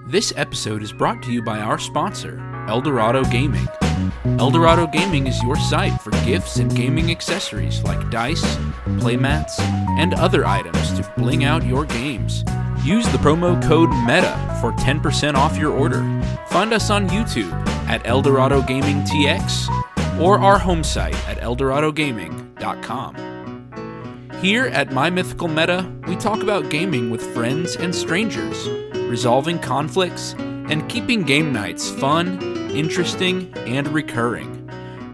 This episode is brought to you by our sponsor, Eldorado Gaming. Eldorado Gaming is your site for gifts and gaming accessories like dice, playmats, and other items to bling out your games. Use the promo code META for 10% off your order. Find us on YouTube at Eldorado Gaming TX or our home site at eldoradogaming.com. Here at My Mythical Meta, we talk about gaming with friends and strangers, resolving conflicts, and keeping game nights fun, interesting, and recurring.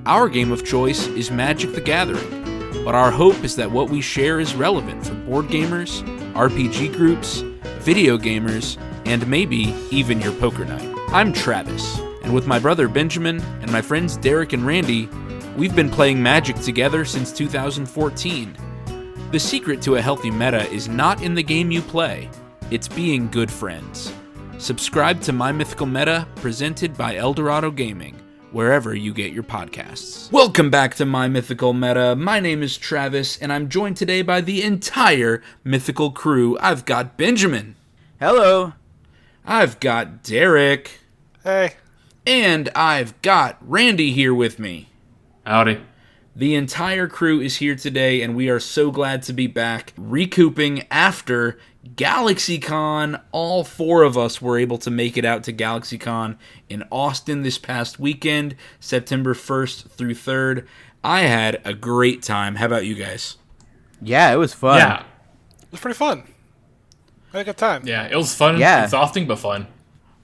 Our game of choice is Magic the Gathering, but our hope is that what we share is relevant for board gamers, RPG groups, video gamers, and maybe even your poker night. I'm Travis, and with my brother Benjamin and my friends Derek and Randy, we've been playing Magic together since 2014. The secret to a healthy meta is not in the game you play, it's being good friends. Subscribe to My Mythical Meta, presented by Eldorado Gaming, wherever you get your podcasts. Welcome back to My Mythical Meta. My name is Travis, and I'm joined today by the entire Mythical crew. I've got Benjamin. Hello. I've got Derek. Hey. And I've got Randy here with me. Howdy. The entire crew is here today, and we are so glad to be back, recouping after GalaxyCon. All four of us were able to make it out to GalaxyCon in Austin this past weekend, September 1st through 3rd. I had a great time. How about you guys? Yeah, it was fun. Yeah. It was pretty fun. I had a good time. Yeah, it was fun. Yeah. Exhausting, but fun.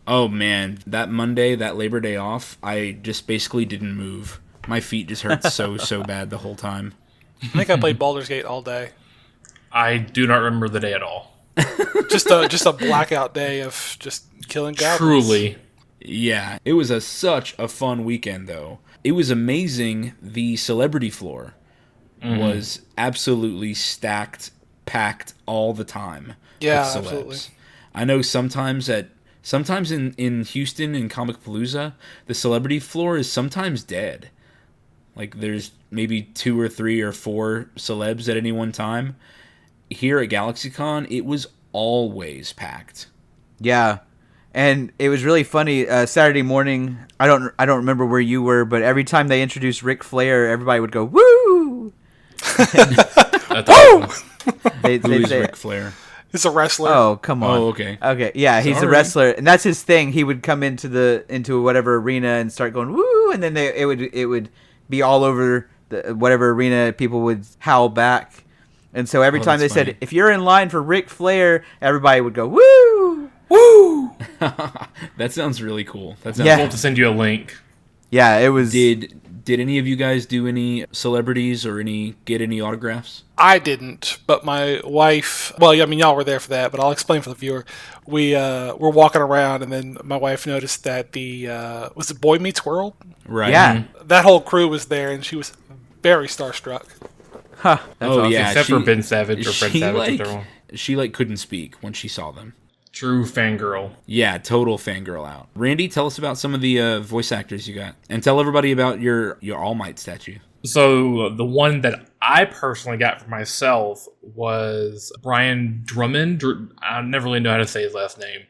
Oh man, that Monday, that Labor Day off, I just basically didn't move. My feet just hurt so bad the whole time. I think I played Baldur's Gate all day. I do not remember the day at all. Just a blackout day of just killing goblins. Truly. Yeah, it was such a fun weekend, though. It was amazing. The celebrity floor was absolutely stacked, packed all the time. Yeah, with celebs. absolutely. I know sometimes in Houston in Comicpalooza, the celebrity floor is sometimes dead. Like, there's maybe 2 or 3 or 4 celebs at any one time. Here at GalaxyCon, it was always packed. Yeah. And it was really funny. Saturday morning, I don't remember where you were, but every time they introduced Ric Flair, everybody would go, woo! That's awesome. Who is Ric Flair? He's a wrestler. Oh, come on. Oh, okay. Okay, yeah, he's Sorry. a wrestler, and that's his thing. He would come into whatever arena and start going, woo! And then it would be all over whatever arena. People would howl back. And so every time they that's funny. said, if you're in line for Ric Flair, everybody would go, woo! Woo! That sounds really cool. That sounds I'll Yeah. have to send you a link. Yeah, it was... Did any of you guys do any celebrities or get any autographs? I didn't, but my wife... Well, I mean, y'all were there for that, but I'll explain for the viewer. We were walking around, and then my wife noticed that was it Boy Meets World? Right. Yeah. That whole crew was there, and she was very starstruck. Huh, that's Oh, awesome. yeah. Except for Ben Savage or Fred she, Savage. like, she couldn't speak when she saw them. True fangirl. Yeah, total fangirl out. Randy, tell us about some of the voice actors you got. And tell everybody about your All Might statue. So the one that I personally got for myself was Brian Drummond. I never really know how to say his last name,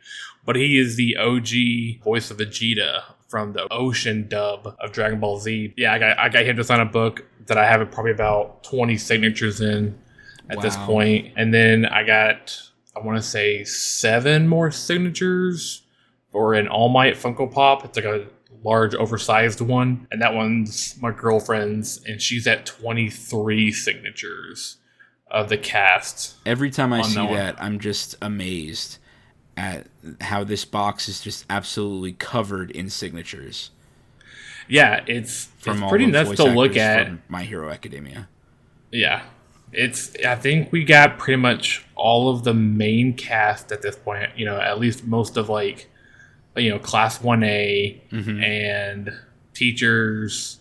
but he is the OG voice of Vegeta from the Ocean dub of Dragon Ball Z. Yeah, I got him to sign a book that I have probably about 20 signatures in at this point. And then I got, I want to say 7 more signatures for an All Might Funko Pop. It's like a large, oversized one. And that one's my girlfriend's, and she's at 23 signatures of the cast. Every time I see that one. that, I'm just amazed at how this box is just absolutely covered in signatures. Yeah, it's From all pretty the nuts voice to look actors at. from My Hero Academia. Yeah. I think we got pretty much all of the main cast at this point, at least most of Class 1A and teachers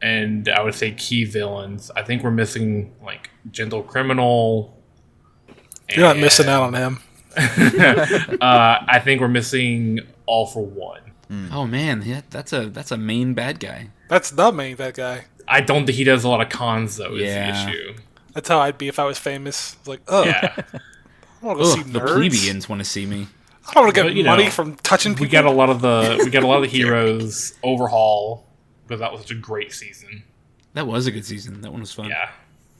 and I would say key villains. I think we're missing Gentle Criminal. You're not missing out on him. I think we're missing All for One. Oh man, yeah, that's a main bad guy. That's the main bad guy. I don't think he does a lot of cons though. Yeah. Is the issue. That's how I'd be if I was famous. Like, oh, Yeah. I want to go see The nerds. plebeians want to see me. I don't want to But, get money from touching people. We got a lot of the heroes overhaul because that was such a great season. That was a good season. That one was fun. Yeah,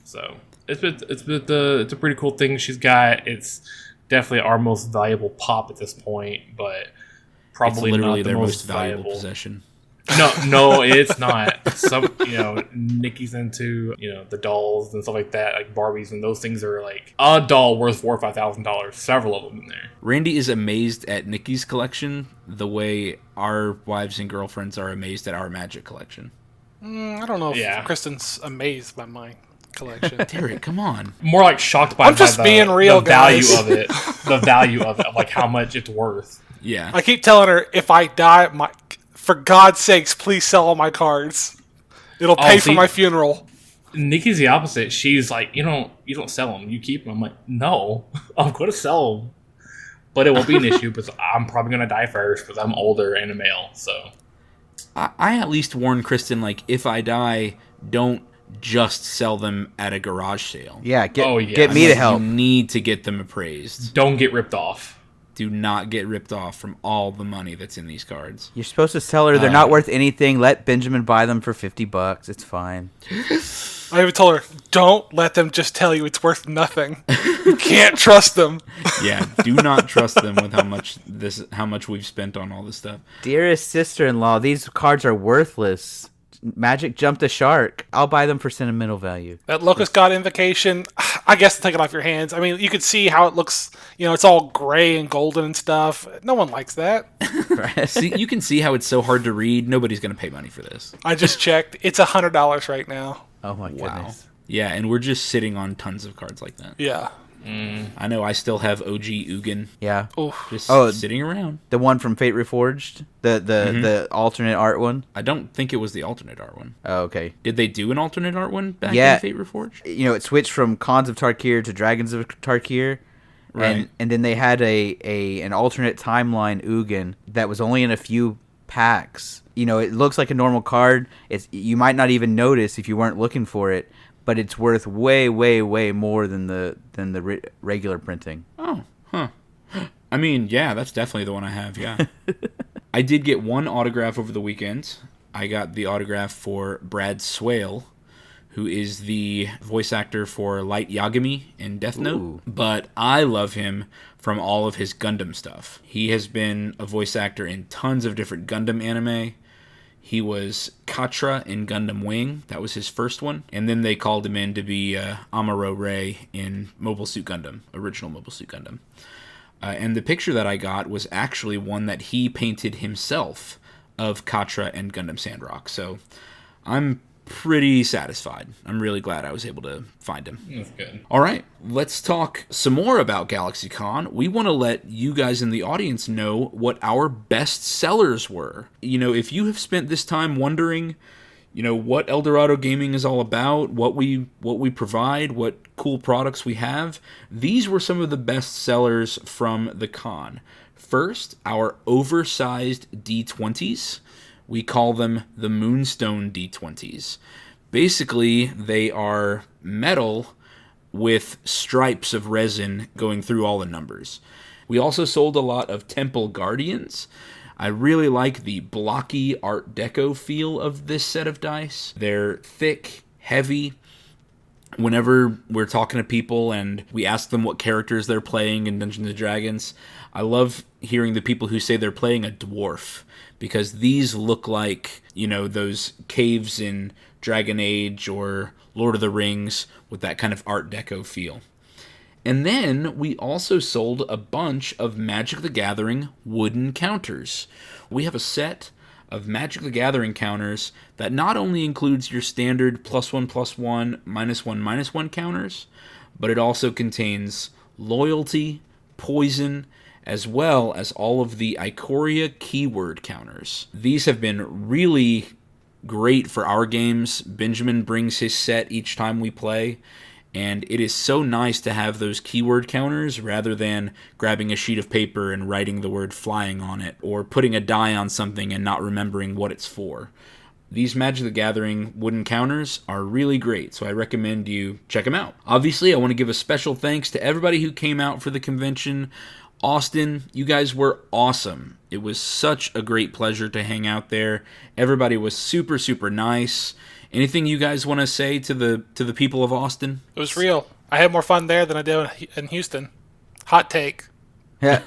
so it's a pretty cool thing she's got. It's definitely our most valuable pop at this point, but probably it's literally not the their most valuable possession. No, it's not. Some, Nikki's into, the dolls and stuff like that, like Barbies, and those things are like a doll worth $4,000 or $5,000. Several of them in there. Randy is amazed at Nikki's collection the way our wives and girlfriends are amazed at our Magic collection. I don't know if Kristen's amazed by my collection. Derek, come on. More like shocked by, I'm just being real, the value guys. of it. The value of it, of like how much it's worth. Yeah. I keep telling her, if I die, for God's sakes, please sell all my cards. It'll pay for my funeral. Nikki's the opposite. She's like, you don't sell them, you keep them. I'm like, no, I'm going to sell them, but it won't be an issue because I'm probably going to die first because I'm older and a male. So I at least warn Kristen, like, if I die, don't just sell them at a garage sale. Yeah, get me to help. You need to get them appraised. Don't get ripped off. Do not get ripped off from all the money that's in these cards. You're supposed to sell her. They're not worth anything. Let Benjamin buy them for $50. It's fine. I even told her, don't let them just tell you it's worth nothing. You can't trust them. Yeah, do not trust them with how much we've spent on all this stuff. Dearest sister-in-law, these cards are worthless. Magic jumped a shark. I'll buy them for sentimental value. That Locust God Invocation, I guess take it off your hands. I mean, you could see how it looks. It's all gray and golden and stuff. No one likes that. See, you can see how it's so hard to read. Nobody's going to pay money for this. I just checked. It's $100 right now. Oh my goodness. Yeah, and we're just sitting on tons of cards like that. Yeah. I know I still have OG Ugin. Yeah. Just Oh, sitting around. The one from Fate Reforged? The alternate art one? I don't think it was the alternate art one. Oh, okay. Did they do an alternate art one back Yeah. in Fate Reforged? It switched from Khans of Tarkir to Dragons of Tarkir. Right. And then they had an alternate timeline Ugin that was only in a few packs. It looks like a normal card. You might not even notice if you weren't looking for it, but it's worth way, way, way more than the regular printing. Oh, huh. I mean, yeah, that's definitely the one I have, yeah. I did get one autograph over the weekend. I got the autograph for Brad Swale, who is the voice actor for Light Yagami in Death Note. Ooh. But I love him from all of his Gundam stuff. He has been a voice actor in tons of different Gundam anime. He was Katra in Gundam Wing. That was his first one. And then they called him in to be Amuro Ray in Mobile Suit Gundam, original Mobile Suit Gundam. And the picture that I got was actually one that he painted himself of Katra and Gundam Sandrock. So I'm pretty satisfied. I'm really glad I was able to find him. That's good. All right, let's talk some more about GalaxyCon. We want to let you guys in the audience know what our best sellers were. If you have spent this time wondering, what Eldorado Gaming is all about, what we provide, what cool products we have, these were some of the best sellers from the con. First, our oversized D20s. We call them the Moonstone D20s. Basically, they are metal with stripes of resin going through all the numbers. We also sold a lot of Temple Guardians. I really like the blocky Art Deco feel of this set of dice. They're thick, heavy. Whenever we're talking to people and we ask them what characters they're playing in Dungeons & Dragons, I love hearing the people who say they're playing a dwarf, because these look like, those caves in Dragon Age or Lord of the Rings with that kind of Art Deco feel. And then we also sold a bunch of Magic the Gathering wooden counters. We have a set of Magic the Gathering counters that not only includes your standard +1/+1, -1/-1 counters, but it also contains loyalty, poison, as well as all of the Ikoria keyword counters. These have been really great for our games. Benjamin brings his set each time we play, and it is so nice to have those keyword counters rather than grabbing a sheet of paper and writing the word flying on it, or putting a die on something and not remembering what it's for. These Magic the Gathering wooden counters are really great, so I recommend you check them out. Obviously, I want to give a special thanks to everybody who came out for the convention. Austin, you guys were awesome. It was such a great pleasure to hang out there. Everybody was super, super nice. Anything you guys want to say to the people of Austin? It was real. I had more fun there than I did in Houston. Hot take. Yeah.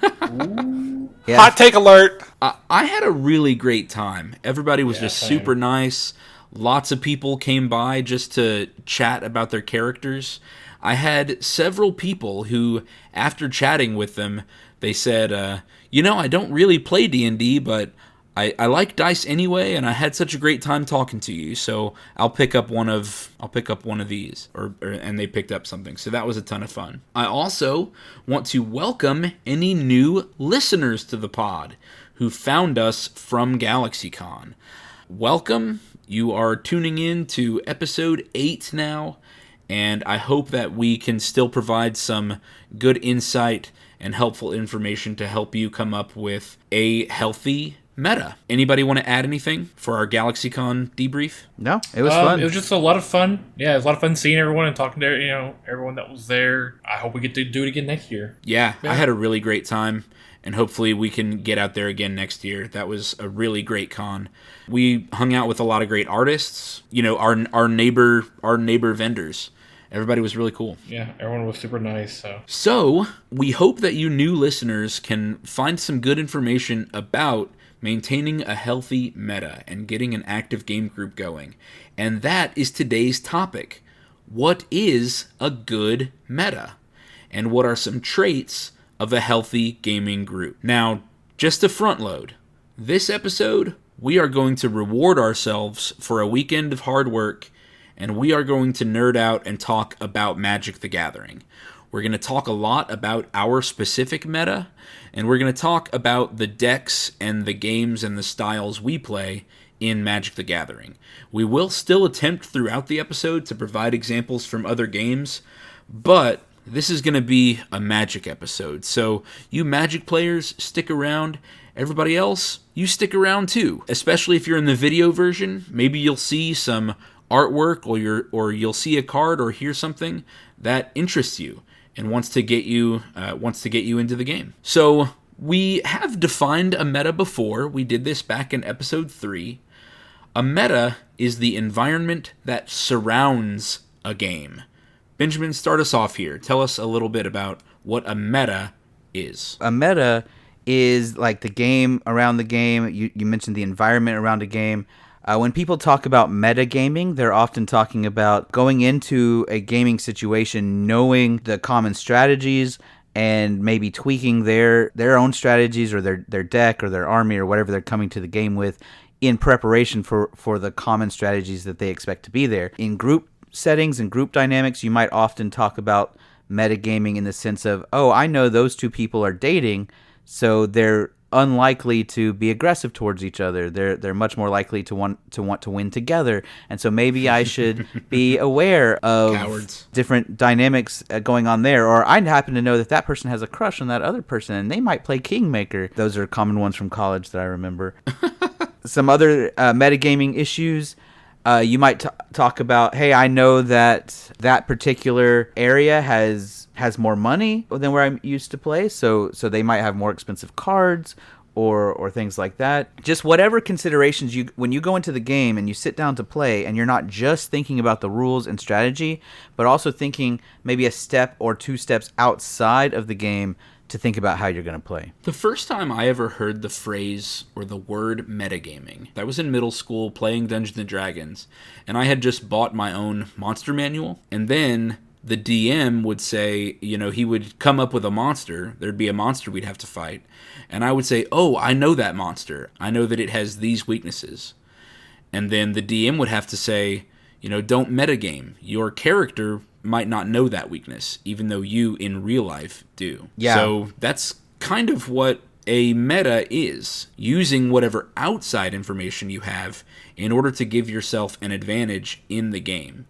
Yeah. Hot take alert. I had a really great time. Everybody was just same. super nice. Lots of people came by just to chat about their characters. I had several people who, after chatting with them, they said, I don't really play D&D, but I like dice anyway, and I had such a great time talking to you, so I'll pick up one of these, and they picked up something. So that was a ton of fun. I also want to welcome any new listeners to the pod who found us from GalaxyCon. Welcome. You are tuning in to episode 8 now, and I hope that we can still provide some good insight and helpful information to help you come up with a healthy meta. Anybody want to add anything for our GalaxyCon debrief? No, it was fun. It was just a lot of fun. Yeah, it was a lot of fun seeing everyone and talking to everyone that was there. I hope we get to do it again next year. Yeah, I had a really great time, and hopefully we can get out there again next year. That was a really great con. We hung out with a lot of great artists. Our neighbor vendors. Everybody was really cool. Yeah, everyone was super nice. So we hope that you new listeners can find some good information about maintaining a healthy meta and getting an active game group going. And that is today's topic. What is a good meta? And what are some traits of a healthy gaming group? Now, just to front load, this episode, we are going to reward ourselves for a weekend of hard work, and we are going to nerd out and talk about Magic the Gathering. We're going to talk a lot about our specific meta, and we're going to talk about the decks and the games and the styles we play in Magic the Gathering. We will still attempt throughout the episode to provide examples from other games, but this is going to be a Magic episode. So you Magic players, stick around. Everybody else, you stick around too. Especially if you're in the video version, maybe you'll see some artwork or you'll see a card or hear something that interests you and wants to get you into the game. So we have defined a meta before. We did this back in episode 3. A meta is the environment that surrounds a game. Benjamin, start us off here. Tell us a little bit about what a meta is. A meta is like the game around the game. You mentioned the environment around a game. When people talk about metagaming, they're often talking about going into a gaming situation knowing the common strategies and maybe tweaking their own strategies or their deck or their army or whatever they're coming to the game with in preparation for the common strategies that they expect to be there. In group settings and group dynamics, you might often talk about metagaming in the sense of, oh, I know those two people are dating, so they're unlikely to be aggressive towards each other. They're much more likely to want to win together, and so maybe I should be aware of Cowards. different dynamics going on there. Or I happen to know that person has a crush on that other person, and they might play Kingmaker. Those are common ones from college that I remember. Some other metagaming issues. You might talk about, hey, I know that particular area has more money than where I used to play, so they might have more expensive cards or things like that. Just whatever considerations when you go into the game and you sit down to play, and you're not just thinking about the rules and strategy, but also thinking maybe a step or 2 steps outside of the game to think about how you're going to play. The first time I ever heard the phrase or the word metagaming, I was in middle school playing Dungeons & Dragons, and I had just bought my own monster manual, and then the DM would say, he would come up with a monster. There'd be a monster we'd have to fight, and I would say, oh, I know that monster. I know that it has these weaknesses. And then the DM would have to say, don't metagame. Your character might not know that weakness, even though you in real life do. Yeah. So that's kind of what a meta is, using whatever outside information you have in order to give yourself an advantage in the game,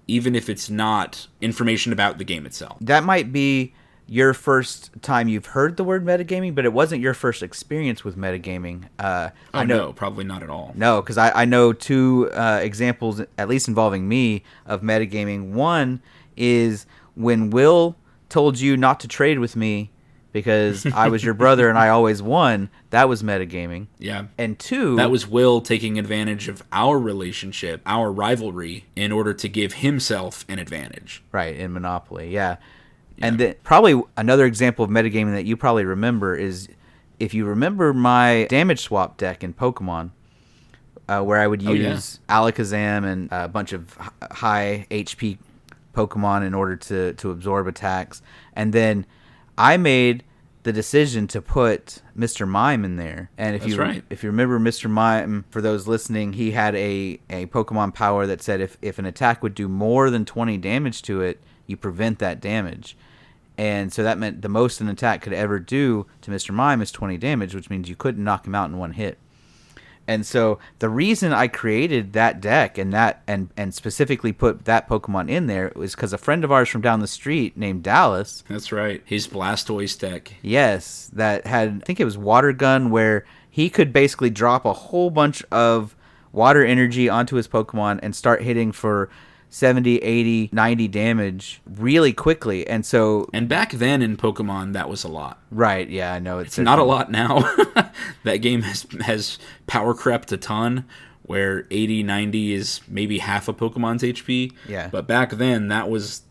even if it's not information about the game itself. That might be your first time you've heard the word metagaming, but it wasn't your first experience with metagaming. I know, no, probably not at all. No, because I know 2 examples, at least involving me, of metagaming. One is when Will told you not to trade with me because I was your brother and I always won. That was metagaming. Yeah. And 2, That was Will taking advantage of our relationship, our rivalry, in order to give himself an advantage. right, in Monopoly. Yeah. And then probably another example of metagaming that you probably remember is if you remember my damage swap deck in Pokemon, where I would use Alakazam and a bunch of high HP Pokemon in order to absorb attacks. And then I made the decision to put Mr. Mime in there. And if you remember Mr. Mime, for those listening, he had a Pokemon power that said if an attack would do more than 20 damage to it, you prevent that damage. And so that meant the most an attack could ever do to Mr. Mime is 20 damage, which means you couldn't knock him out in one hit. And so the reason I created that deck and specifically put that Pokemon in there was because a friend of ours from down the street named Dallas. That's right. His Blastoise deck. Yes, that had, I think it was Water Gun, where he could basically drop a whole bunch of water energy onto his Pokemon and start hitting for 70, 80, 90 damage really quickly. And back then in Pokemon, that was a lot. Right, yeah, I know. It's not a lot now. That game has power crept a ton, where 80, 90 is maybe half a Pokemon's HP. Yeah. But back then, that was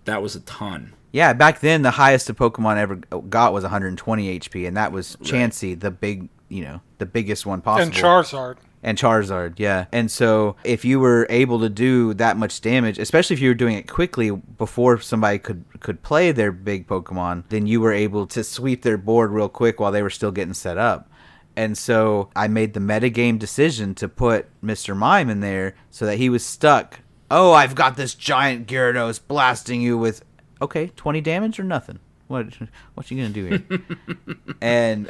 a ton. Yeah, back then the highest a Pokemon ever got was 120 HP, and that was Chansey, the biggest one possible. And Charizard. And Charizard, yeah. And so if you were able to do that much damage, especially if you were doing it quickly before somebody could play their big Pokemon, then you were able to sweep their board real quick while they were still getting set up. And so I made the metagame decision to put Mr. Mime in there so that he was stuck. Oh, I've got this giant Gyarados blasting you with, 20 damage or nothing? What you gonna do here? And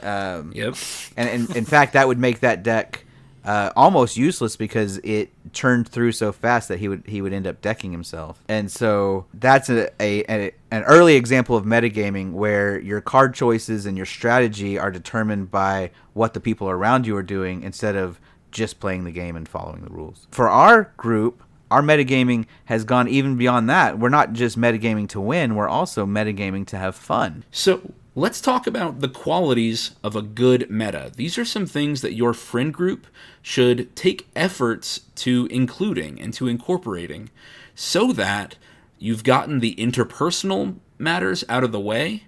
Yep. And in fact, that would make that deck almost useless because it turned through so fast that he would end up decking himself. And so that's an early example of metagaming where your card choices and your strategy are determined by what the people around you are doing instead of just playing the game and following the rules. For our group, our metagaming has gone even beyond that. We're not just metagaming to win, we're also metagaming to have fun. So let's talk about the qualities of a good meta. These are some things that your friend group should take efforts to including and to incorporating so that you've gotten the interpersonal matters out of the way.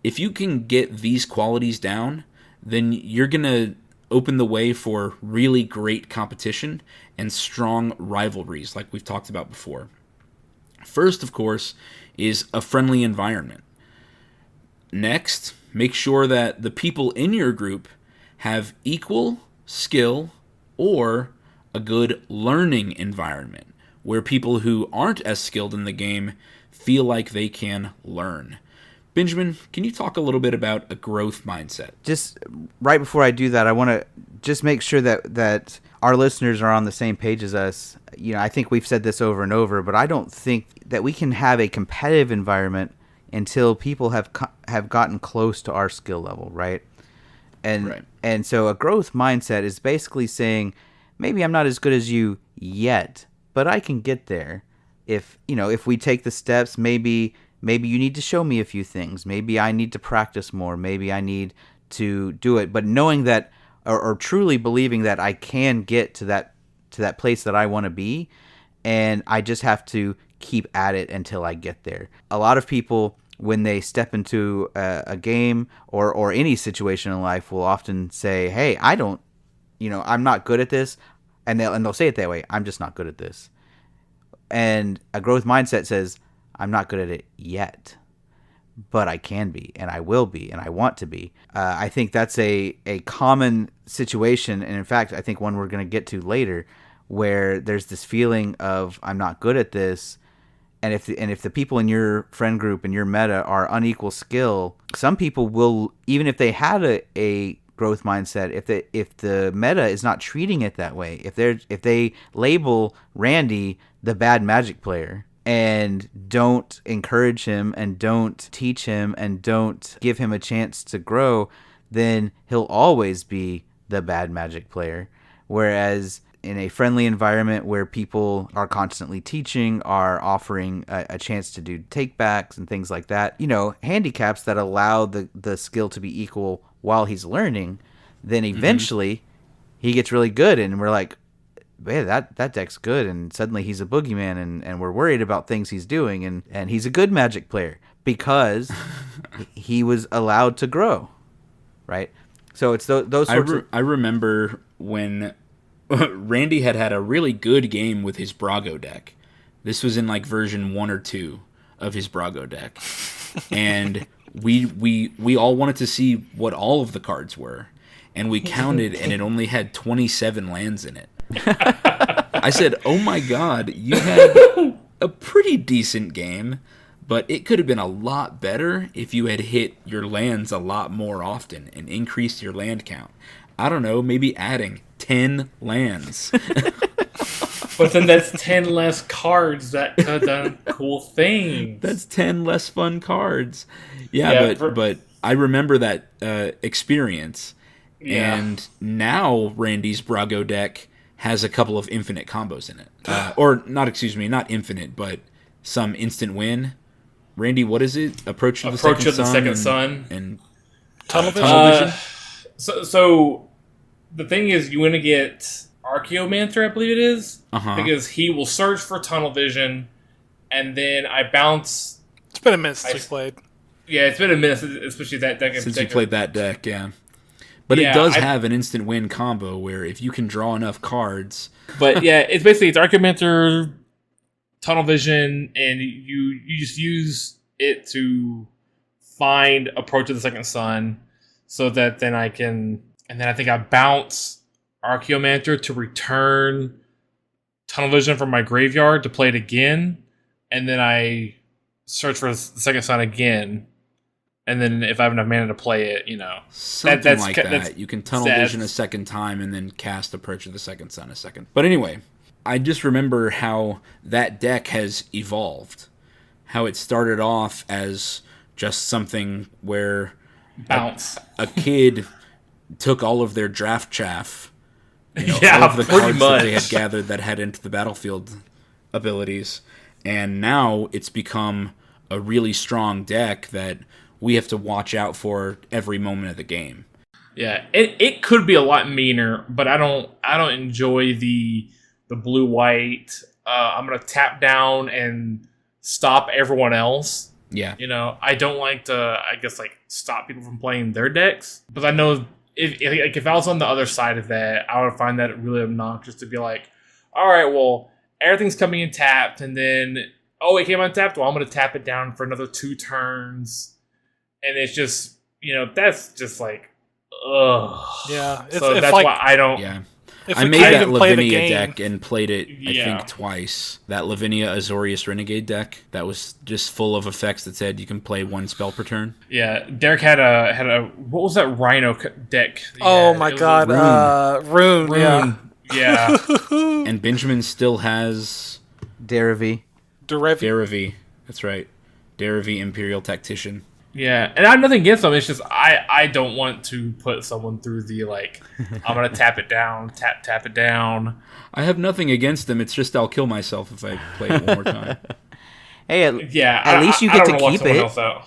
If you can get these qualities down, then you're going to open the way for really great competition and strong rivalries like we've talked about before. First, of course, is a friendly environment. Next, make sure that the people in your group have equal skill or a good learning environment where people who aren't as skilled in the game feel like they can learn. Benjamin, can you talk a little bit about a growth mindset? Just right before I do that, I want to just make sure that our listeners are on the same page as us. I think we've said this over and over, but I don't think that we can have a competitive environment until people have gotten close to our skill level, right? And so a growth mindset is basically saying, maybe I'm not as good as you yet, but I can get there. If we take the steps, maybe you need to show me a few things. Maybe I need to practice more. Maybe I need to do it. But knowing that, or truly believing that I can get to that place that I want to be, and I just have to keep at it until I get there. A lot of people, when they step into a game or any situation in life, will often say, "Hey, I'm not good at this," and they'll say it that way. I'm just not good at this. And a growth mindset says, I'm not good at it yet, but I can be, and I will be, and I want to be. I think that's a common situation, and in fact, I think one we're going to get to later, where there's this feeling of I'm not good at this, and if the people in your friend group and your meta are unequal skill, some people will, even if they had a growth mindset, if the meta is not treating it that way, if they label Randy the bad Magic player and don't encourage him and don't teach him and don't give him a chance to grow, then he'll always be the bad Magic player. Whereas in a friendly environment where people are constantly teaching, are offering a chance to do takebacks and things like that, handicaps that allow the skill to be equal while he's learning, then eventually he gets really good, and we're like, man, that deck's good, and suddenly he's a boogeyman, and we're worried about things he's doing, and he's a good Magic player because he was allowed to grow, right? So it's those sorts I remember when Randy had a really good game with his Brago deck. This was in like version 1 or 2 of his Brago deck. And we all wanted to see what all of the cards were. And we counted, and it only had 27 lands in it. I said, oh my god, you had a pretty decent game, but it could have been a lot better if you had hit your lands a lot more often and increased your land count. I don't know, maybe adding 10 lands. But then that's 10 less cards that could have done cool things. That's 10 less fun cards. Yeah, but I remember that experience. Yeah. And now Randy's Brago deck has a couple of infinite combos in it. Not infinite, but some instant win. Randy, what is it? Approach of the Second Sun. And Tunnel Vision? Tunnel Vision? So the thing is, you want to get Archaeomancer, I believe it is, because he will search for Tunnel Vision, and then I bounce. It's been a minute since we played. Yeah, it's been a minute, especially that deck. Since you played that deck, yeah. But it does have an instant win combo where if you can draw enough cards. But yeah, it's Archaeomancer, Tunnel Vision, and you just use it to find Approach of the Second Sun, so that then I think I bounce Archaeomancer to return Tunnel Vision from my graveyard to play it again, and then I search for the Second Sun again. And then if I have enough mana to play it, something like that. You can Tunnel Vision a second time and then cast Approach of the Second Sun a second. But anyway, I just remember how that deck has evolved. How it started off as just something where bounce a kid took all of their draft chaff, all of the pretty cards much that they had gathered that had into the battlefield abilities, and now it's become a really strong deck that we have to watch out for every moment of the game. Yeah, it could be a lot meaner, but I don't enjoy the blue white. I'm gonna tap down and stop everyone else. Yeah, I don't like to, stop people from playing their decks, but I know if I was on the other side of that, I would find that really obnoxious to be like, all right, well, everything's coming in tapped, and then it came untapped. Well, I'm gonna tap it down for another 2 turns. And it's just, that's just like, ugh. Yeah. So that's why I don't. Yeah. If I we made can't that even play the Lavinia game- deck and played it, I think, twice. That Lavinia Azorius Renegade deck that was just full of effects that said you can play 1 spell per turn. Yeah, Derek had a what was that Rhino deck? Oh my god, Rune. Yeah. Yeah. And Benjamin still has Daravi. Daravi. That's right. Daravi Imperial Tactician. Yeah, and I have nothing against them. It's just I don't want to put someone through the I'm gonna tap it down, tap it down. I have nothing against them. It's just I'll kill myself if I play it one more time. Hey, at least you I get don't to wanna keep walk it. someone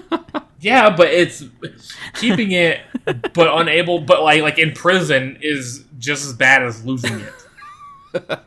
else out. Yeah, but it's keeping it, but unable, but like in prison is just as bad as losing it.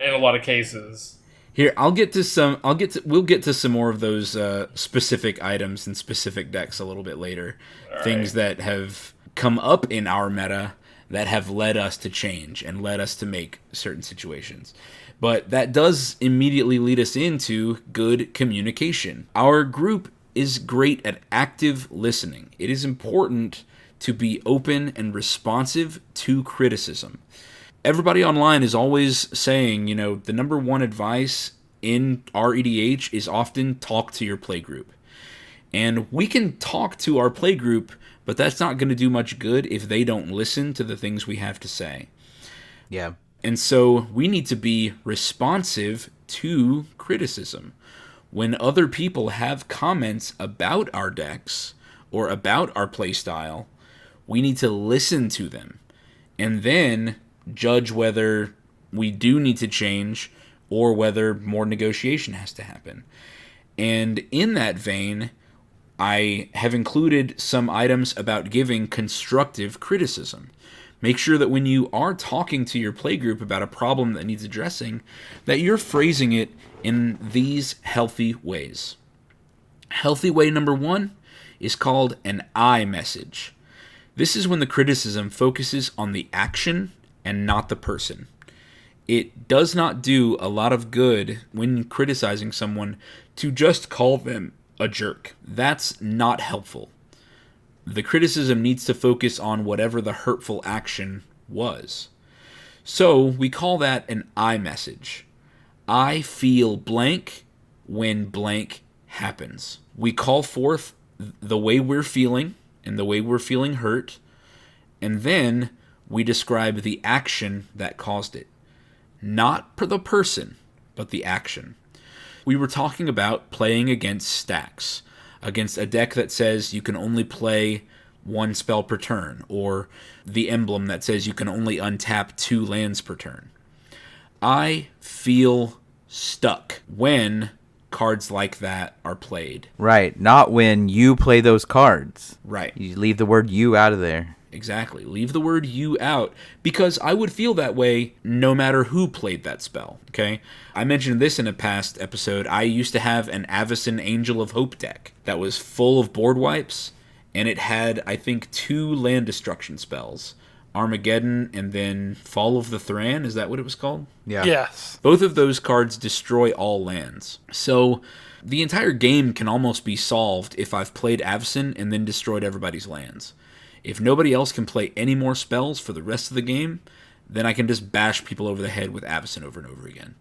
In a lot of cases. Here, we'll get to some more of those specific items and specific decks a little bit later. All Things that have come up in our meta that have led us to change and led us to make certain situations. But that does immediately lead us into good communication. Our group is great at active listening. It is important to be open and responsive to criticism. Everybody online is always saying, the number one advice in our EDH is often talk to your playgroup. And we can talk to our playgroup, but that's not going to do much good if they don't listen to the things we have to say. Yeah. And so we need to be responsive to criticism. When other people have comments about our decks or about our playstyle, we need to listen to them and then judge whether we do need to change or whether more negotiation has to happen. And in that vein, I have included some items about giving constructive criticism. Make sure that when you are talking to your playgroup about a problem that needs addressing, that you're phrasing it in these healthy ways. Healthy way number 1 is called an I message. This is when the criticism focuses on the action and not the person. It does not do a lot of good when criticizing someone to just call them a jerk. That's not helpful. The criticism needs to focus on whatever the hurtful action was. So we call that an I message. I feel blank when blank happens. We call forth the way we're feeling and the way we're feeling hurt, and then we describe the action that caused it. Not the person, but the action. We were talking about playing against stacks, against a deck that says you can only play 1 spell per turn, or the emblem that says you can only untap 2 lands per turn. I feel stuck when cards like that are played. Right, not when you play those cards. Right. You leave the word you out of there. Exactly. Leave the word you out, because I would feel that way no matter who played that spell, okay? I mentioned this in a past episode. I used to have an Avacyn Angel of Hope deck that was full of board wipes, and it had, I think, 2 land destruction spells. Armageddon and then Fall of the Thran, is that what it was called? Yeah. Yes. Both of those cards destroy all lands. So the entire game can almost be solved if I've played Avacyn and then destroyed everybody's lands. If nobody else can play any more spells for the rest of the game, then I can just bash people over the head with Avacyn over and over again,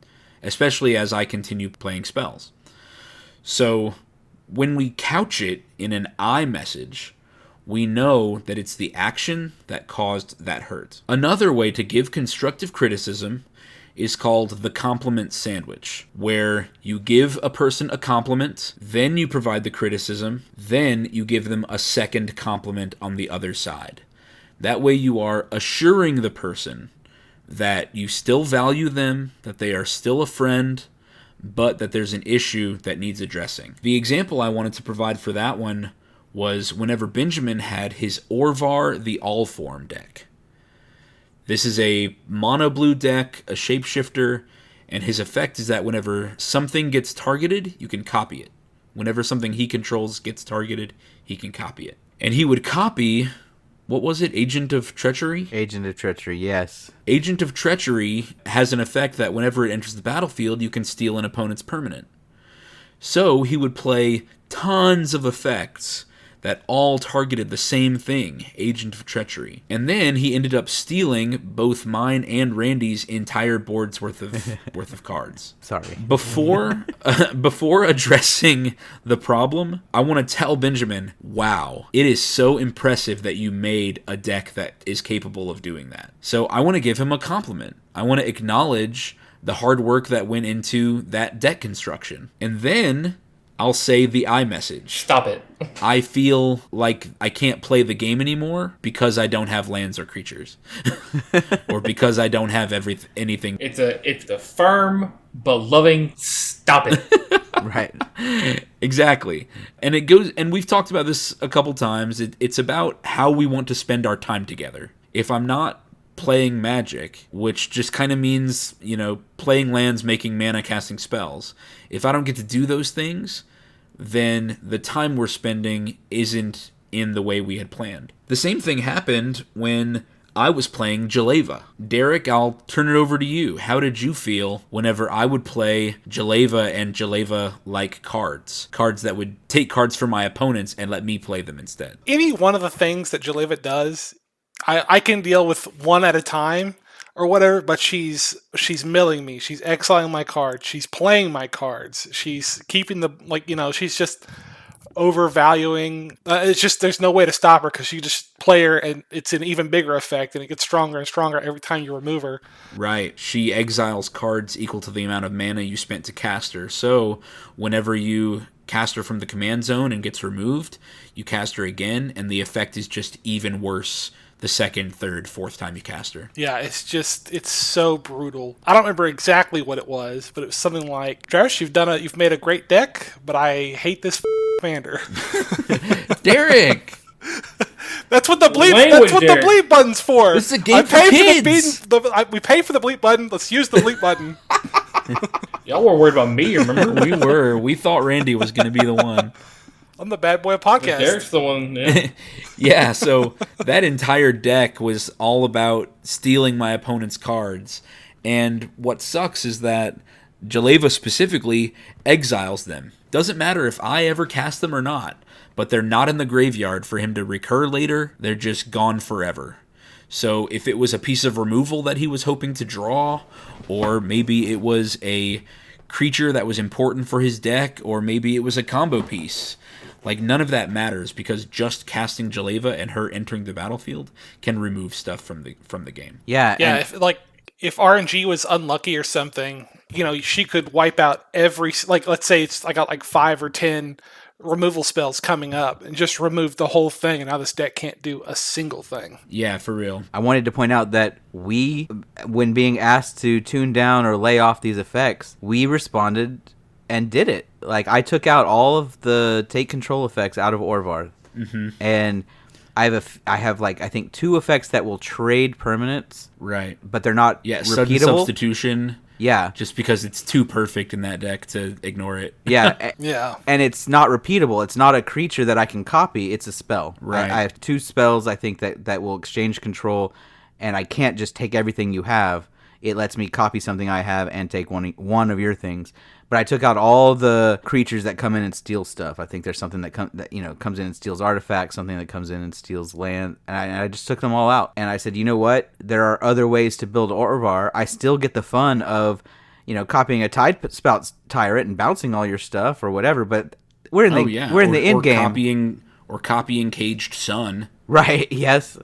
especially as I continue playing spells. So when we couch it in an I message, we know that it's the action that caused that hurt. Another way to give constructive criticism is called the compliment sandwich, where you give a person a compliment, then you provide the criticism, then you give them a second compliment on the other side. That way you are assuring the person that you still value them, that they are still a friend, but that there's an issue that needs addressing. The example I wanted to provide for that one was whenever Benjamin had his Orvar the Allform deck. This is a mono blue deck, a shapeshifter, and his effect is that whenever something gets targeted, you can copy it. Whenever something he controls gets targeted, he can copy it. And he would copy, what was it, Agent of Treachery? Agent of Treachery, yes. Agent of Treachery has an effect that whenever it enters the battlefield, you can steal an opponent's permanent. So he would play tons of effects that all targeted the same thing, Agent of Treachery. And then he ended up stealing both mine and Randy's entire board's worth of cards. Sorry. Before addressing the problem, I want to tell Benjamin, wow, it is so impressive that you made a deck that is capable of doing that. So I want to give him a compliment. I want to acknowledge the hard work that went into that deck construction. And then I'll say the I message. Stop it. I feel like I can't play the game anymore because I don't have lands or creatures. Or because I don't have anything. It's a firm but loving stop it. Right. Exactly. And it goes, and we've talked about this a couple times. It's about how we want to spend our time together. If I'm not playing Magic, which just kind of means, playing lands, making mana, casting spells. If I don't get to do those things, then the time we're spending isn't in the way we had planned. The same thing happened when I was playing Jaleva. Derek, I'll turn it over to you. How did you feel whenever I would play Jaleva and Jaleva-like cards? Cards that would take cards from my opponents and let me play them instead. Any one of the things that Jaleva does, I can deal with one at a time or whatever, but she's milling me. She's exiling my cards. She's playing my cards. She's keeping she's just overvaluing. It's just, there's no way to stop her because you just play her and it's an even bigger effect and it gets stronger and stronger every time you remove her. Right. She exiles cards equal to the amount of mana you spent to cast her. So whenever you cast her from the command zone and gets removed, you cast her again, and the effect is just even worse the second, third, fourth time you cast her. Yeah, it's so brutal. I don't remember exactly what it was, but it was something like, Josh, you've made a great deck, but I hate this commander. Derek! That's what the bleep. Language, That's what Derek. the bleep button's for. This is a game for kids. We pay for the bleep button. Let's use the bleep button. Y'all were worried about me, remember? We were. We thought Randy was going to be the one. I'm the bad boy of podcast. Derek's the one. Yeah. Yeah, so that entire deck was all about stealing my opponent's cards. And what sucks is that Jaleva specifically exiles them. Doesn't matter if I ever cast them or not, but they're not in the graveyard for him to recur later. They're just gone forever. So if it was a piece of removal that he was hoping to draw, or maybe it was a creature that was important for his deck, or maybe it was a combo piece, like none of that matters because just casting Jaleva and her entering the battlefield can remove stuff from the game. Yeah. Yeah, and- if RNG was unlucky or something, she could wipe out every, let's say I got like 5 or 10 removal spells coming up and just remove the whole thing, and now this deck can't do a single thing. Yeah, for real. I wanted to point out that when being asked to tune down or lay off these effects, we responded and did it. Like, I took out all of the take control effects out of Orvar. Mm-hmm. And I have I think 2 effects that will trade permanents, Right. but they're not Sudden repeatable. substitution. Yeah. Just because it's too perfect in that deck to ignore it. Yeah. Yeah. And it's not repeatable. It's not a creature that I can copy. It's a spell. Right. I have 2 spells, I think, that will exchange control, and I can't just take everything you have. It lets me copy something I have and take one of your things. But I took out all the creatures that come in and steal stuff. I think there's something that comes in and steals artifacts, something that comes in and steals land, and I just took them all out. And I said, you know what? There are other ways to build Orvar. I still get the fun of, copying a Tide Spout Tyrant and bouncing all your stuff or whatever. But we're in the end game. Copying Caged Sun. Right, yes.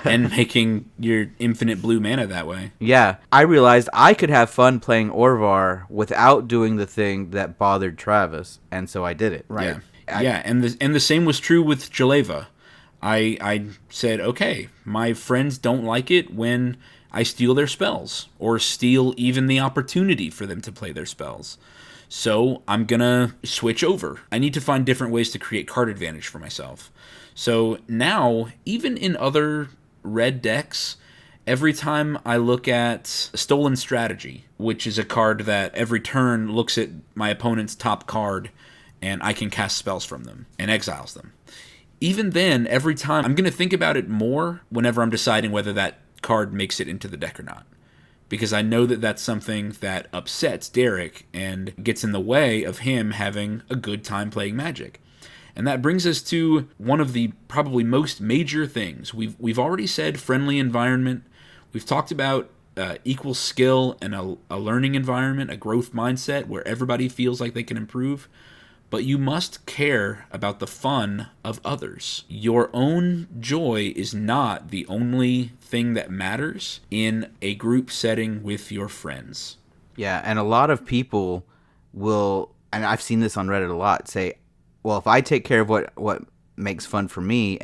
And making your infinite blue mana that way. Yeah. I realized I could have fun playing Orvar without doing the thing that bothered Travis, and so I did it. Right. Yeah, and the same was true with Jaleva. I said, okay, my friends don't like it when I steal their spells, or steal even the opportunity for them to play their spells. So I'm going to switch over. I need to find different ways to create card advantage for myself. So now, even in other red decks, every time I look at Stolen Strategy, which is a card that every turn looks at my opponent's top card and I can cast spells from them and exiles them. Even then, every time, I'm going to think about it more whenever I'm deciding whether that card makes it into the deck or not. Because I know that that's something that upsets Derek and gets in the way of him having a good time playing Magic. And that brings us to one of the probably most major things. We've already said friendly environment. We've talked about equal skill and a learning environment, a growth mindset where everybody feels like they can improve. But you must care about the fun of others. Your own joy is not the only thing that matters in a group setting with your friends. Yeah, and a lot of people will, and I've seen this on Reddit a lot, say, well, if I take care of what makes fun for me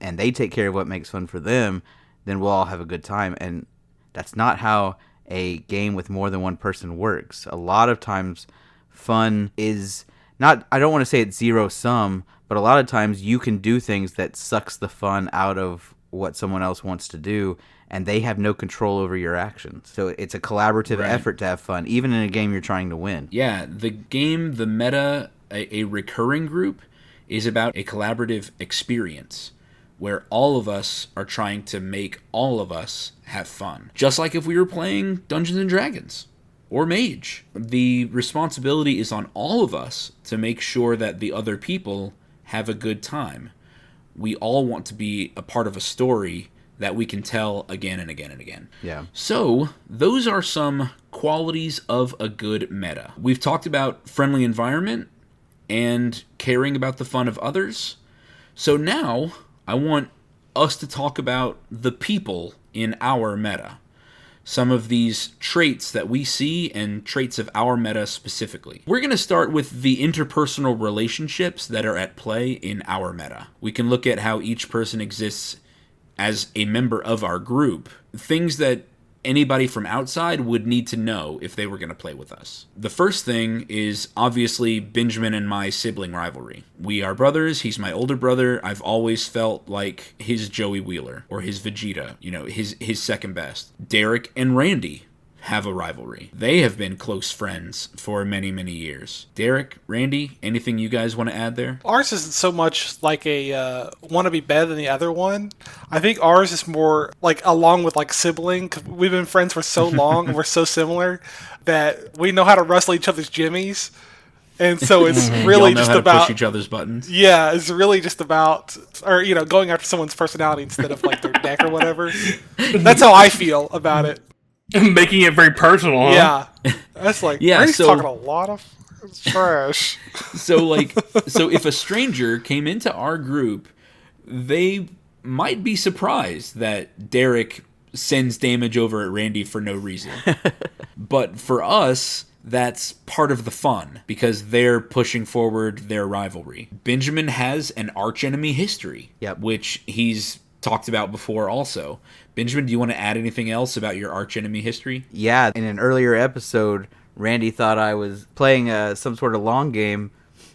and they take care of what makes fun for them, then we'll all have a good time. And that's not how a game with more than one person works. A lot of times fun is not, I don't want to say it's zero sum, but a lot of times you can do things that sucks the fun out of what someone else wants to do, and they have no control over your actions. So it's a collaborative effort to have fun, even in a game you're trying to win. Yeah, the game, the meta, a recurring group is about a collaborative experience where all of us are trying to make all of us have fun. Just like if we were playing Dungeons and Dragons or Mage. The responsibility is on all of us to make sure that the other people have a good time. We all want to be a part of a story that we can tell again and again and again. Yeah. So, those are some qualities of a good meta. We've talked about friendly environment and caring about the fun of others. So now, I want us to talk about the people in our meta. some of these traits that we see and traits of our meta specifically. We're going to start with the interpersonal relationships that are at play in our meta. We can look at how each person exists as a member of our group, things that anybody from outside would need to know if they were going to play with us. The first thing is obviously Benjamin and my sibling rivalry. We are brothers. He's my older brother. I've always felt like his Joey Wheeler or his Vegeta, his second best. Derek and Randy have a rivalry. They have been close friends for many, many years. Derek, Randy, anything you guys want to add there? Ours isn't so much like a want to be better than the other one. I think ours is more like along with like sibling, 'cause we've been friends for so long and we're so similar that we know how to wrestle each other's jimmies. And so it's really Y'all know just how to about push each other's buttons. Yeah, it's really just about, or going after someone's personality instead of like their deck or whatever. That's how I feel about it. Making it very personal, huh? Yeah, that's like He's talking a lot of trash. So if a stranger came into our group, they might be surprised that Derek sends damage over at Randy for no reason. But for us, that's part of the fun because they're pushing forward their rivalry. Benjamin has an archenemy history, which he's talked about before also. Benjamin, do you want to add anything else about your archenemy history? Yeah, in an earlier episode, Randy thought I was playing some sort of long game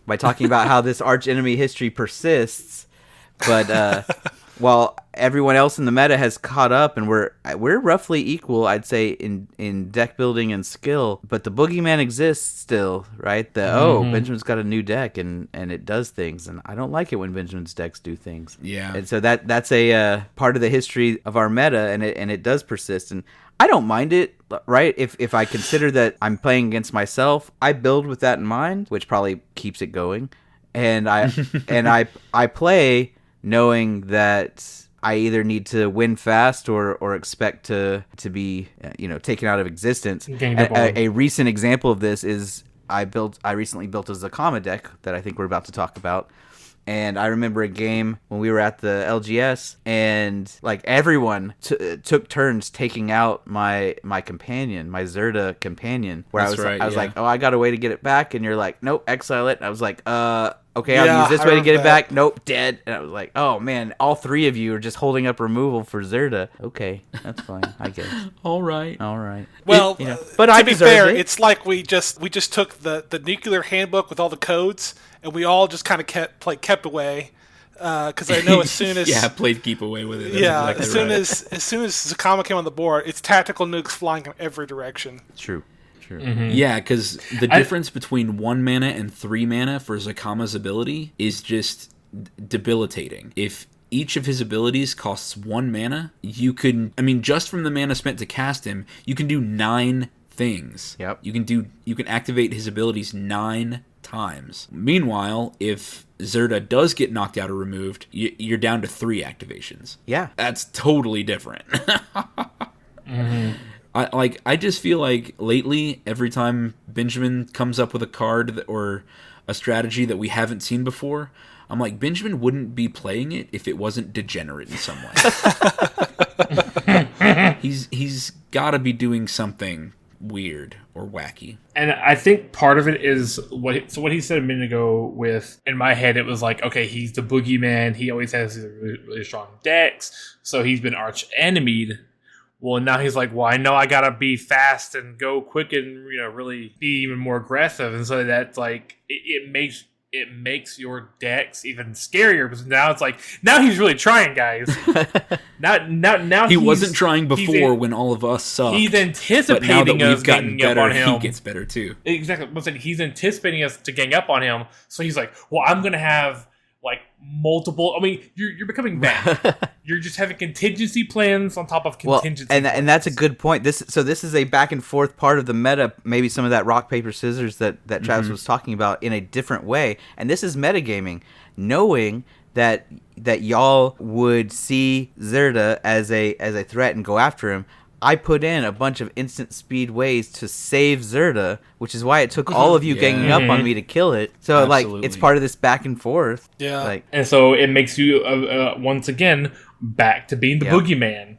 by talking about how this archenemy history persists. But while everyone else in the meta has caught up and we're roughly equal, I'd say, in deck building and skill, but the boogeyman exists still, right? Benjamin's got a new deck and it does things, and I don't like it when Benjamin's decks do things. Yeah. And so that's a part of the history of our meta, and it does persist, and I don't mind it, right? If I consider that I'm playing against myself, I build with that in mind, which probably keeps it going, and I play knowing that I either need to win fast or expect to be taken out of existence. A recent example of this is I recently built a Zakama deck that I think we're about to talk about. And I remember a game when we were at the LGS, and like everyone took turns taking out my companion, my Zerda companion. Where I was like, oh, I got a way to get it back, and you're like, nope, exile it. And I was like, okay, I'll use this way to get it back. Nope, dead. And I was like, oh man, all three of you are just holding up removal for Zerda. Okay, that's fine, I guess. All right. Well, but to I be fair, it. it's like we just took the nuclear handbook with all the codes, and we all just kind of kept away. Because I know as soon as played keep away with it. That's as soon as Zakama came on the board, it's tactical nukes flying in every direction. True. Mm-hmm. Yeah, because the difference between 1 mana and 3 mana for Zakama's ability is just debilitating. If each of his abilities costs 1 mana, you can, just from the mana spent to cast him, you can do 9 things. Yep. You can activate his abilities 9 times. Meanwhile, if Zerda does get knocked out or removed, you're down to 3 activations. Yeah. That's totally different. Mm-hmm. I just feel like lately, every time Benjamin comes up with a card or a strategy that we haven't seen before, I'm like, Benjamin wouldn't be playing it if it wasn't degenerate in some way. He's got to be doing something weird or wacky. And I think part of it is what he said a minute ago with, in my head, it was like, okay, he's the boogeyman. He always has these really, really strong decks, so he's been arch-enemied. Well, now he's like, well, I know I gotta be fast and go quick and really be even more aggressive, and so that's like it makes your decks even scarier because now it's like now he's really trying, guys. now he wasn't trying before when all of us sucked. He's anticipating but now that us we've gotten ganging better, up on him. He gets better too. Exactly. Listen, he's anticipating us to gang up on him, so he's like, well, I'm gonna have like multiple. You're becoming bad. You're just having contingency plans on top of contingency. Well, and that's a good point. This is a back and forth part of the meta. Maybe some of that rock paper scissors that Travis was talking about in a different way. And this is metagaming, knowing that y'all would see Zerda as a threat and go after him. I put in a bunch of instant speed ways to save Zerda, which is why it took all of you ganging up on me to kill it. So Absolutely. it's part of this back and forth. Yeah. And so it makes you once again back to being the boogeyman.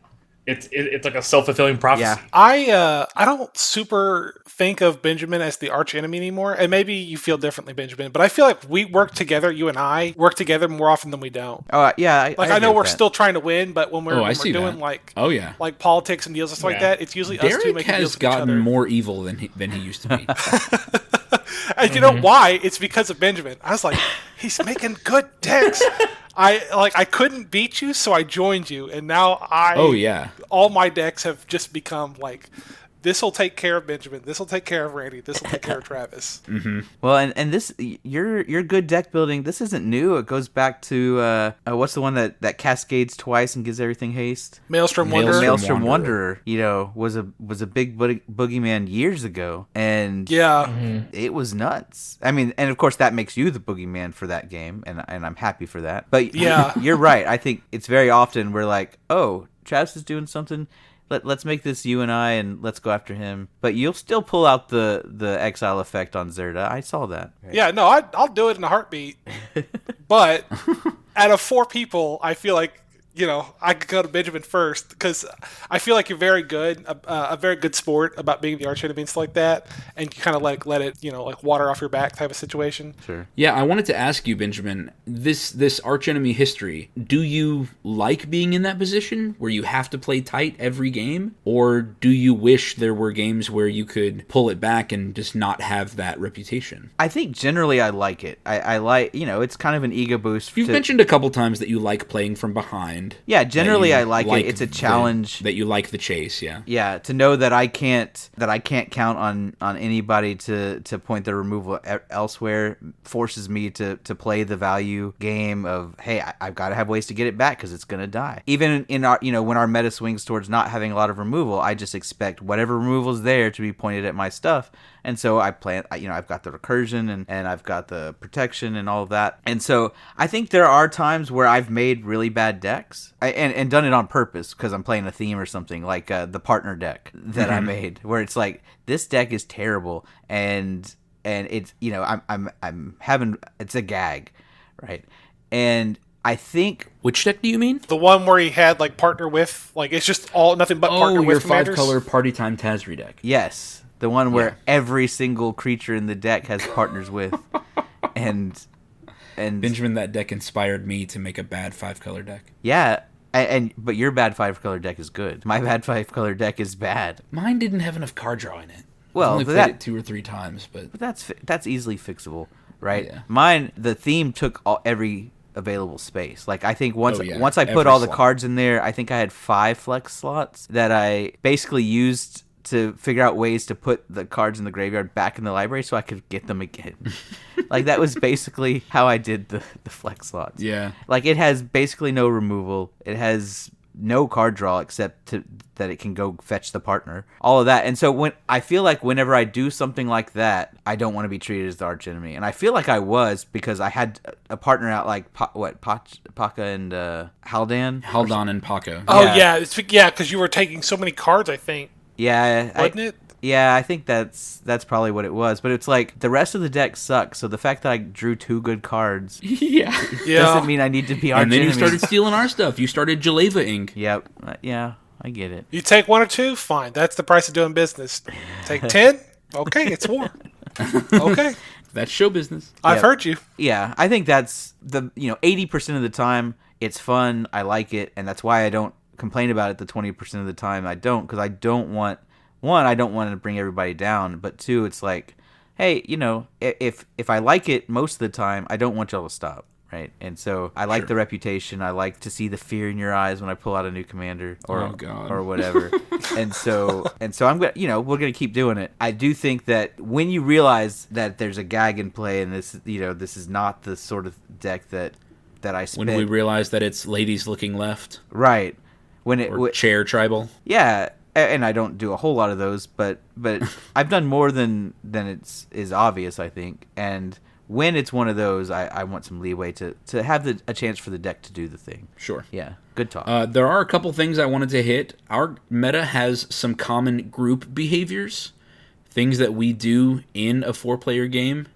it's like a self-fulfilling prophecy. Yeah. I don't super think of Benjamin as the arch enemy anymore, and maybe you feel differently, Benjamin. But I feel like we work together. You and I work together more often than we don't. Oh yeah, Like I I know agree we're with that. still trying to win, but when I we're see doing that. like Oh yeah. like politics and deals and stuff like Yeah. that, it's usually us two Derek making has deals with each other. gotten more evil than he used to be. And you know why? It's because of Benjamin. I was like, he's making good decks. I couldn't beat you, so I joined you, and now Oh yeah. all my decks have just become like, this will take care of Benjamin, this will take care of Randy, this will take care of Travis. Well, and this your good deck building. This isn't new. It goes back to what's the one that cascades twice and gives everything haste. Maelstrom Maelstrom Wonder. Maelstrom Wanderer. Wanderer, was a big boogeyman years ago, and Yeah. it was nuts. I mean, and of course that makes you the boogeyman for that game, and I'm happy for that. But Yeah. you're right. I think it's very often we're like, oh, Travis is doing something. Let's make this you and I, and let's go after him. But you'll still pull out the exile effect on Zerda. I saw that. Yeah, no, I'll do it in a heartbeat. But out of 4 people, I feel like, I could go to Benjamin first because I feel like you're very good, a very good sport about being the arch enemy and stuff like that, and you kind of let it, like water off your back type of situation. Sure. Yeah, I wanted to ask you, Benjamin, this archenemy history, do you like being in that position where you have to play tight every game? Or do you wish there were games where you could pull it back and just not have that reputation? I think generally I like it. I like, it's kind of an ego boost. You've mentioned a couple times that you like playing from behind. Yeah, generally I like it. It's a the- challenge. that you like the chase, yeah. Yeah, to know that I can't count on anybody to point their removal elsewhere forces me to play the value game of, hey, I've got to have ways to get it back because it's gonna die. Even in our when our meta swings towards not having a lot of removal, I just expect whatever removal is there to be pointed at my stuff. And so I plan, I've got the recursion and I've got the protection and all of that. And so I think there are times where I've made really bad decks and done it on purpose because I'm playing a theme or something, like the partner deck that I made, where it's like, this deck is terrible and it's, I'm having, it's a gag, right? And I think, Which deck do you mean? The one where he had like partner with, like it's just all nothing but partner Oh, your with commanders. 5-color Party Time Tazri deck. yes, the one where every single creature in the deck has partners with, and Benjamin, that deck inspired me to make a bad 5-color deck. yeah, but your bad 5-color deck is good. My bad 5-color deck is bad. Mine didn't have enough card draw in it. Well, I've only but played that- it 2 or 3 times, but But that's easily fixable, right? Yeah. Mine, the theme took every available space. Like I think once Oh, yeah, once I put every all the slot. cards in there, I think I had 5 flex slots that I basically used to figure out ways to put the cards in the graveyard back in the library so I could get them again. Like that was basically how I did the flex slots. yeah. Like it has basically no removal. It has no card draw except that it can go fetch the partner. All of that. And so when I feel like whenever I do something like that, I don't want to be treated as the arch enemy. And I feel like I was because I had a partner out like Paka and Haldan. Haldon and Paco. Oh Yeah. yeah, because you were taking so many cards, I think, Yeah, wasn't it? Yeah, I think that's probably what it was. But it's like the rest of the deck sucks. So the fact that I drew 2 good cards yeah. Yeah. doesn't mean I need to be arch And then you enemy. started stealing our stuff. You started Jaleva Ink. Yep. Yeah, I get it. You take 1 or 2, fine. That's the price of doing business. Take 10, okay, it's war. Okay, That's show business. I've Yep. heard you. Yeah, I think that's 80% of the time it's fun. I like it, and that's why I don't complain about it. The 20% of the time I don't, because I don't want I don't want to bring everybody down, but 2, it's like, hey, if I like it most of the time, I don't want y'all to stop. Right, and so I like Sure. the reputation. I like to see the fear in your eyes when I pull out a new commander or Oh, God. or whatever. and so I'm gonna we're gonna keep doing it. I do think that when you realize that there's a gag in play and this this is not the sort of deck that I spent When we realized that it's ladies looking left right when it or chair tribal. yeah. And I don't do a whole lot of those, but I've done more than is obvious, I think. And when it's one of those, I want some leeway to have a chance for the deck to do the thing. Sure. Yeah, good talk. There are a couple things I wanted to hit. Our meta has some common group behaviors, things that we do in a 4-player game.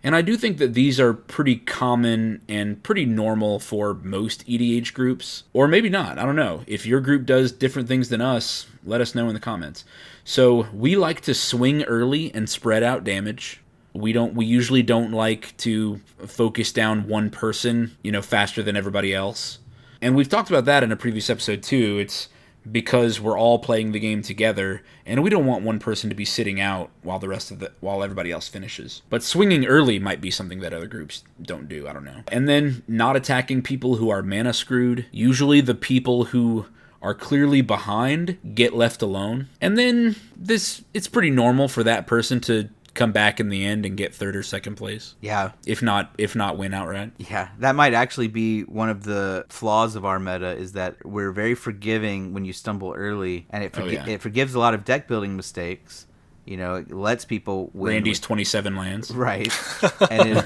And I do think that these are pretty common and pretty normal for most EDH groups. Or maybe not. I don't know. If your group does different things than us, let us know in the comments. So we like to swing early and spread out damage. We usually don't like to focus down one person, faster than everybody else. And we've talked about that in a previous episode too. It's because we're all playing the game together, and we don't want one person to be sitting out while everybody else finishes. But swinging early might be something that other groups don't do. I don't know. And then not attacking people who are mana screwed. Usually the people who are clearly behind get left alone. And then it's pretty normal for that person to come back in the end and get third or second place. Yeah. If not win outright. Yeah, that might actually be one of the flaws of our meta, is that we're very forgiving when you stumble early, and it forgives a lot of deck building mistakes. It lets people win. Randy's 27 lands. Right. And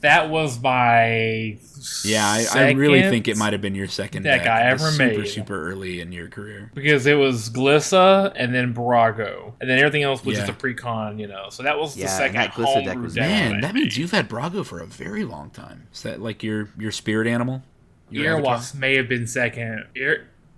that was my I really think it might have been your second deck I ever made. Super early in your career. Because it was Glissa and then Brago. And then everything else was just a pre-con, So that was the second that Glissa deck was... Man, that means you've had Brago for a very long time. Is that like your spirit animal? Earwasp may have been second.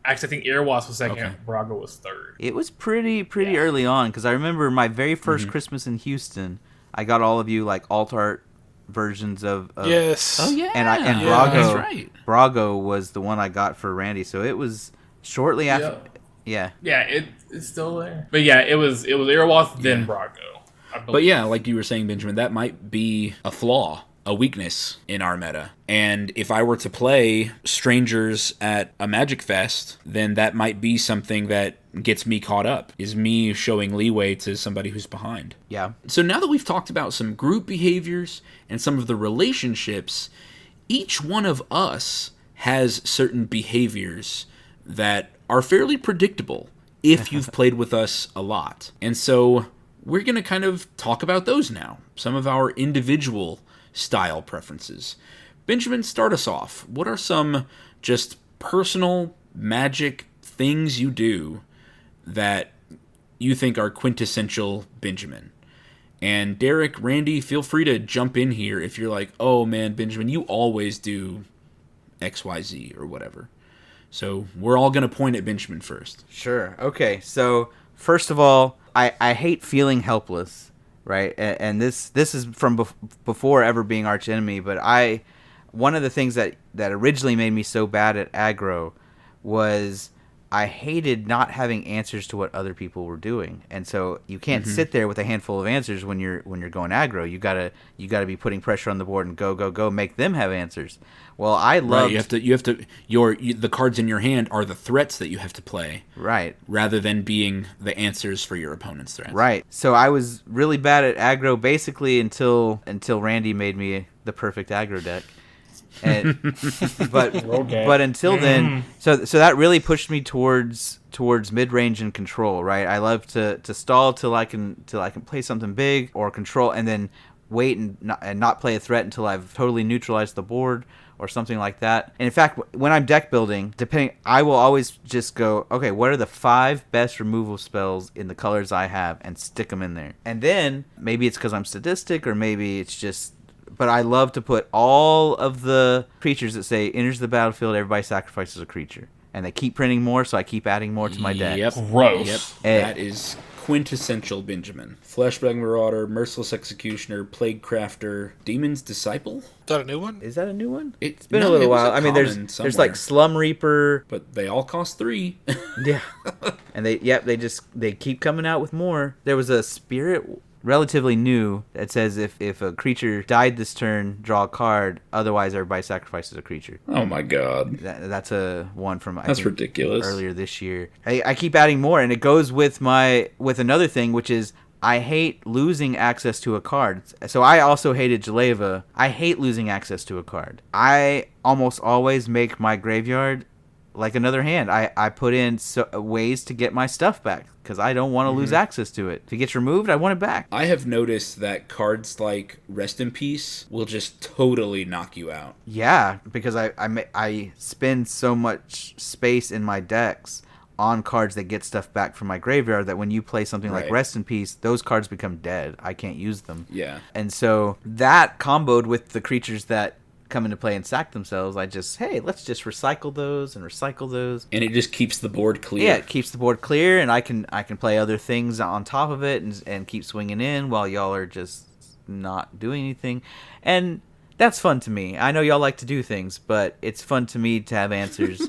Actually, I think Earwasp was second. Okay. Brago was third. It was pretty early on, because I remember my very first Christmas in Houston, I got all of you like alt art versions of yes. Oh yeah. And Brago, that's right. Brago was the one I got for Randy, so it was shortly after. Yeah. Yeah, it's still there. But yeah, it was Earwasp then Brago. But yeah, like you were saying, Benjamin, that might be a flaw, a weakness in our meta. And if I were to play strangers at a Magic Fest, then that might be something that gets me caught up, is me showing leeway to somebody who's behind. Yeah. So now that we've talked about some group behaviors and some of the relationships, each one of us has certain behaviors that are fairly predictable if you've played with us a lot. And so we're going to kind of talk about those now, some of our individual style preferences. Benjamin, start us off. What are some just personal Magic things you do that you think are quintessential Benjamin? And Derek, Randy, feel free to jump in here if you're like, oh man, Benjamin, you always do XYZ or whatever. So we're all going to point at Benjamin first. Sure. Okay. So first of all, I hate feeling helpless, right? And this is from before ever being arch enemy, but one of the things that originally made me so bad at aggro was I hated not having answers to what other people were doing. And so you can't sit there with a handful of answers when you're going aggro. You gotta be putting pressure on the board and go, make them have answers. Well, I love the cards in your hand are the threats that you have to play. Right. Rather than being the answers for your opponent's threats. Right. So I was really bad at aggro basically until Randy made me the perfect aggro deck. But until then, so that really pushed me towards mid-range and control, right? I love to stall till I can play something big or control, and then wait and not play a threat until I've totally neutralized the board or something like that. And in fact, when I'm deck building, I will always just go, okay, what are the 5 best removal spells in the colors I have, and stick them in there. And then maybe it's because I'm sadistic, or maybe it's just. But I love to put all of the creatures that say enters the battlefield, everybody sacrifices a creature. And they keep printing more, so I keep adding more to my deck. Yep. Gross. Yep. That is quintessential Benjamin. Fleshbag Marauder, Merciless Executioner, Plague Crafter, Demon's Disciple? Is that a new one? Is that a new one? It's been a little while. I mean, there's like Slum Reaper. But they all cost 3. Yeah. And they keep coming out with more. There was a Spirit... relatively new that says if a creature died this turn, draw a card, otherwise everybody sacrifices a creature. Oh my god. That's a one from I think ridiculous. Earlier this year. I keep adding more, and it goes with another thing, which is I hate losing access to a card. So I also hated Jaleva. I hate losing access to a card. I almost always make my graveyard like another hand. I put in ways to get my stuff back, because I don't want to lose access to it. If it gets removed, I want it back. I have noticed that cards like Rest in Peace will just totally knock you out. Yeah, because I spend so much space in my decks on cards that get stuff back from my graveyard that when you play something like Right. Rest in Peace, those cards become dead. I can't use them. Yeah. And so that comboed with the creatures that come into play and sack themselves, let's just recycle those and recycle those. And it just keeps the board clear. Yeah, it keeps the board clear, and I can play other things on top of it and keep swinging in while y'all are just not doing anything. And that's fun to me. I know y'all like to do things, but it's fun to me to have answers.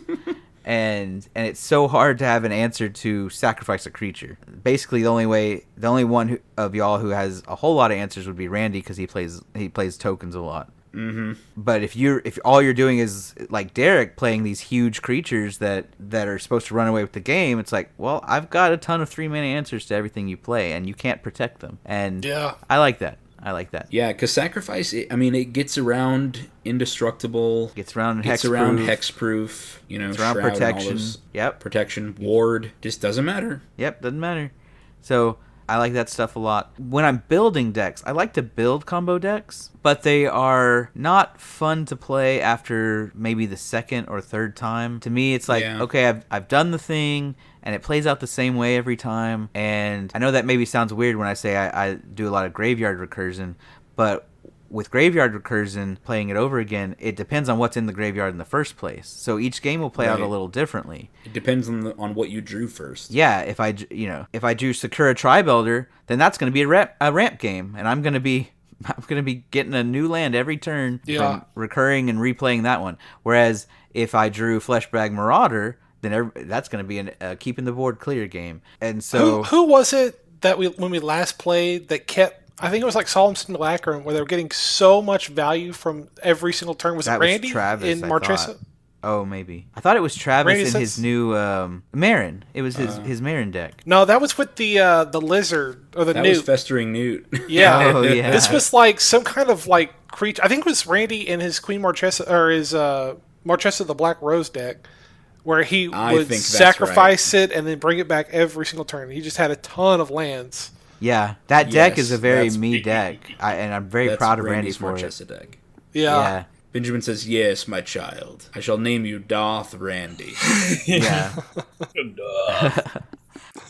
and it's so hard to have an answer to sacrifice a creature. Basically, the only one of y'all who has a whole lot of answers would be Randy, because he plays tokens a lot. Mm-hmm. But if all you're doing is like Derek playing these huge creatures that are supposed to run away with the game, it's like, well, I've got a ton of 3-mana answers to everything you play, and you can't protect them. And Yeah. I like that. Yeah, because sacrifice, it gets around indestructible. Gets around Gets around hexproof. It's around shroud and all protection. those- Yep. Protection, ward, just doesn't matter. Yep, doesn't matter. So I like that stuff a lot. When I'm building decks, I like to build combo decks, but they are not fun to play after maybe the second or third time. To me, it's like, Yeah. okay, I've done the thing, and it plays out the same way every time. And I know that maybe sounds weird when I say I do a lot of graveyard recursion, but with graveyard recursion, playing it over again, it depends on what's in the graveyard in the first place. So each game will play out a Right. little differently. It depends on what you drew first. Yeah, if I drew Sakura Tribe Elder, then that's going to be a ramp game, and I'm going to be getting a new land every turn from recurring and replaying that one. Whereas if I drew Fleshbag Marauder, then that's going to be a keeping the board clear game. And so Who was it that when we last played that kept? I think it was like Solemn Blackburn, where they were getting so much value from every single turn. Was it that was Randy Travis in I Marchesa? thought. Oh, maybe. I thought it was Travis Randy in says- his new Marin. It was his Marin deck. No, that was with the lizard or the That newt. was Festering Newt. Yeah. Oh, yeah. This was like some kind of like creature. I think it was Randy in his Queen Marchesa or his Marchesa the Black Rose deck, where he I would think that's sacrifice it and then bring it back every single turn. He just had a ton of lands. Yeah, that deck Yes, is a very that's- me deck, and I'm very That's proud of Randy Randy's for it. Marchesa deck. Yeah. Benjamin says, "Yes, my child. I shall name you Darth Randy." Yeah.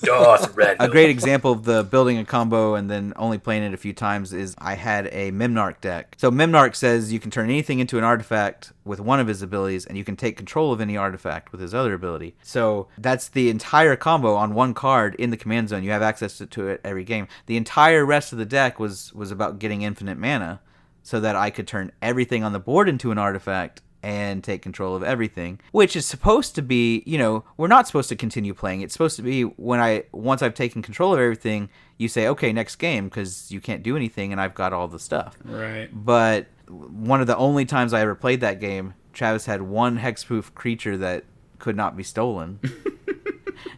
Darth Randall. A great example of the building a combo and then only playing it a few times is I had a Mimnarch deck. So Mimnarch says you can turn anything into an artifact with one of his abilities, and you can take control of any artifact with his other ability. So that's the entire combo on one card in the command zone. You have access to it every game. The entire rest of the deck was about getting infinite mana so that I could turn everything on the board into an artifact and take control of everything, which is supposed to be, we're not supposed to continue playing. It's supposed to be once I've taken control of everything, you say, okay, next game, because you can't do anything and I've got all the stuff. Right. But one of the only times I ever played that game, Travis had one hexproof creature that could not be stolen.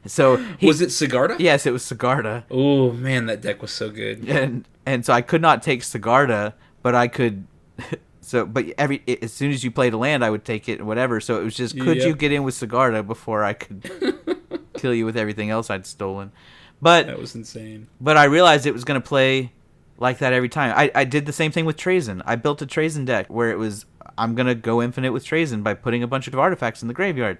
So Was it Sigarda? Yes, it was Sigarda. Oh man, that deck was so good. And so I could not take Sigarda, but I could. But as soon as you played a land, I would take it, whatever. So it was just, could you get in with Sigarda before I could kill you with everything else I'd stolen? But That was insane. But I realized it was going to play like that every time. I did the same thing with Trazen. I built a Trazen deck where it was, I'm going to go infinite with Trazen by putting a bunch of artifacts in the graveyard.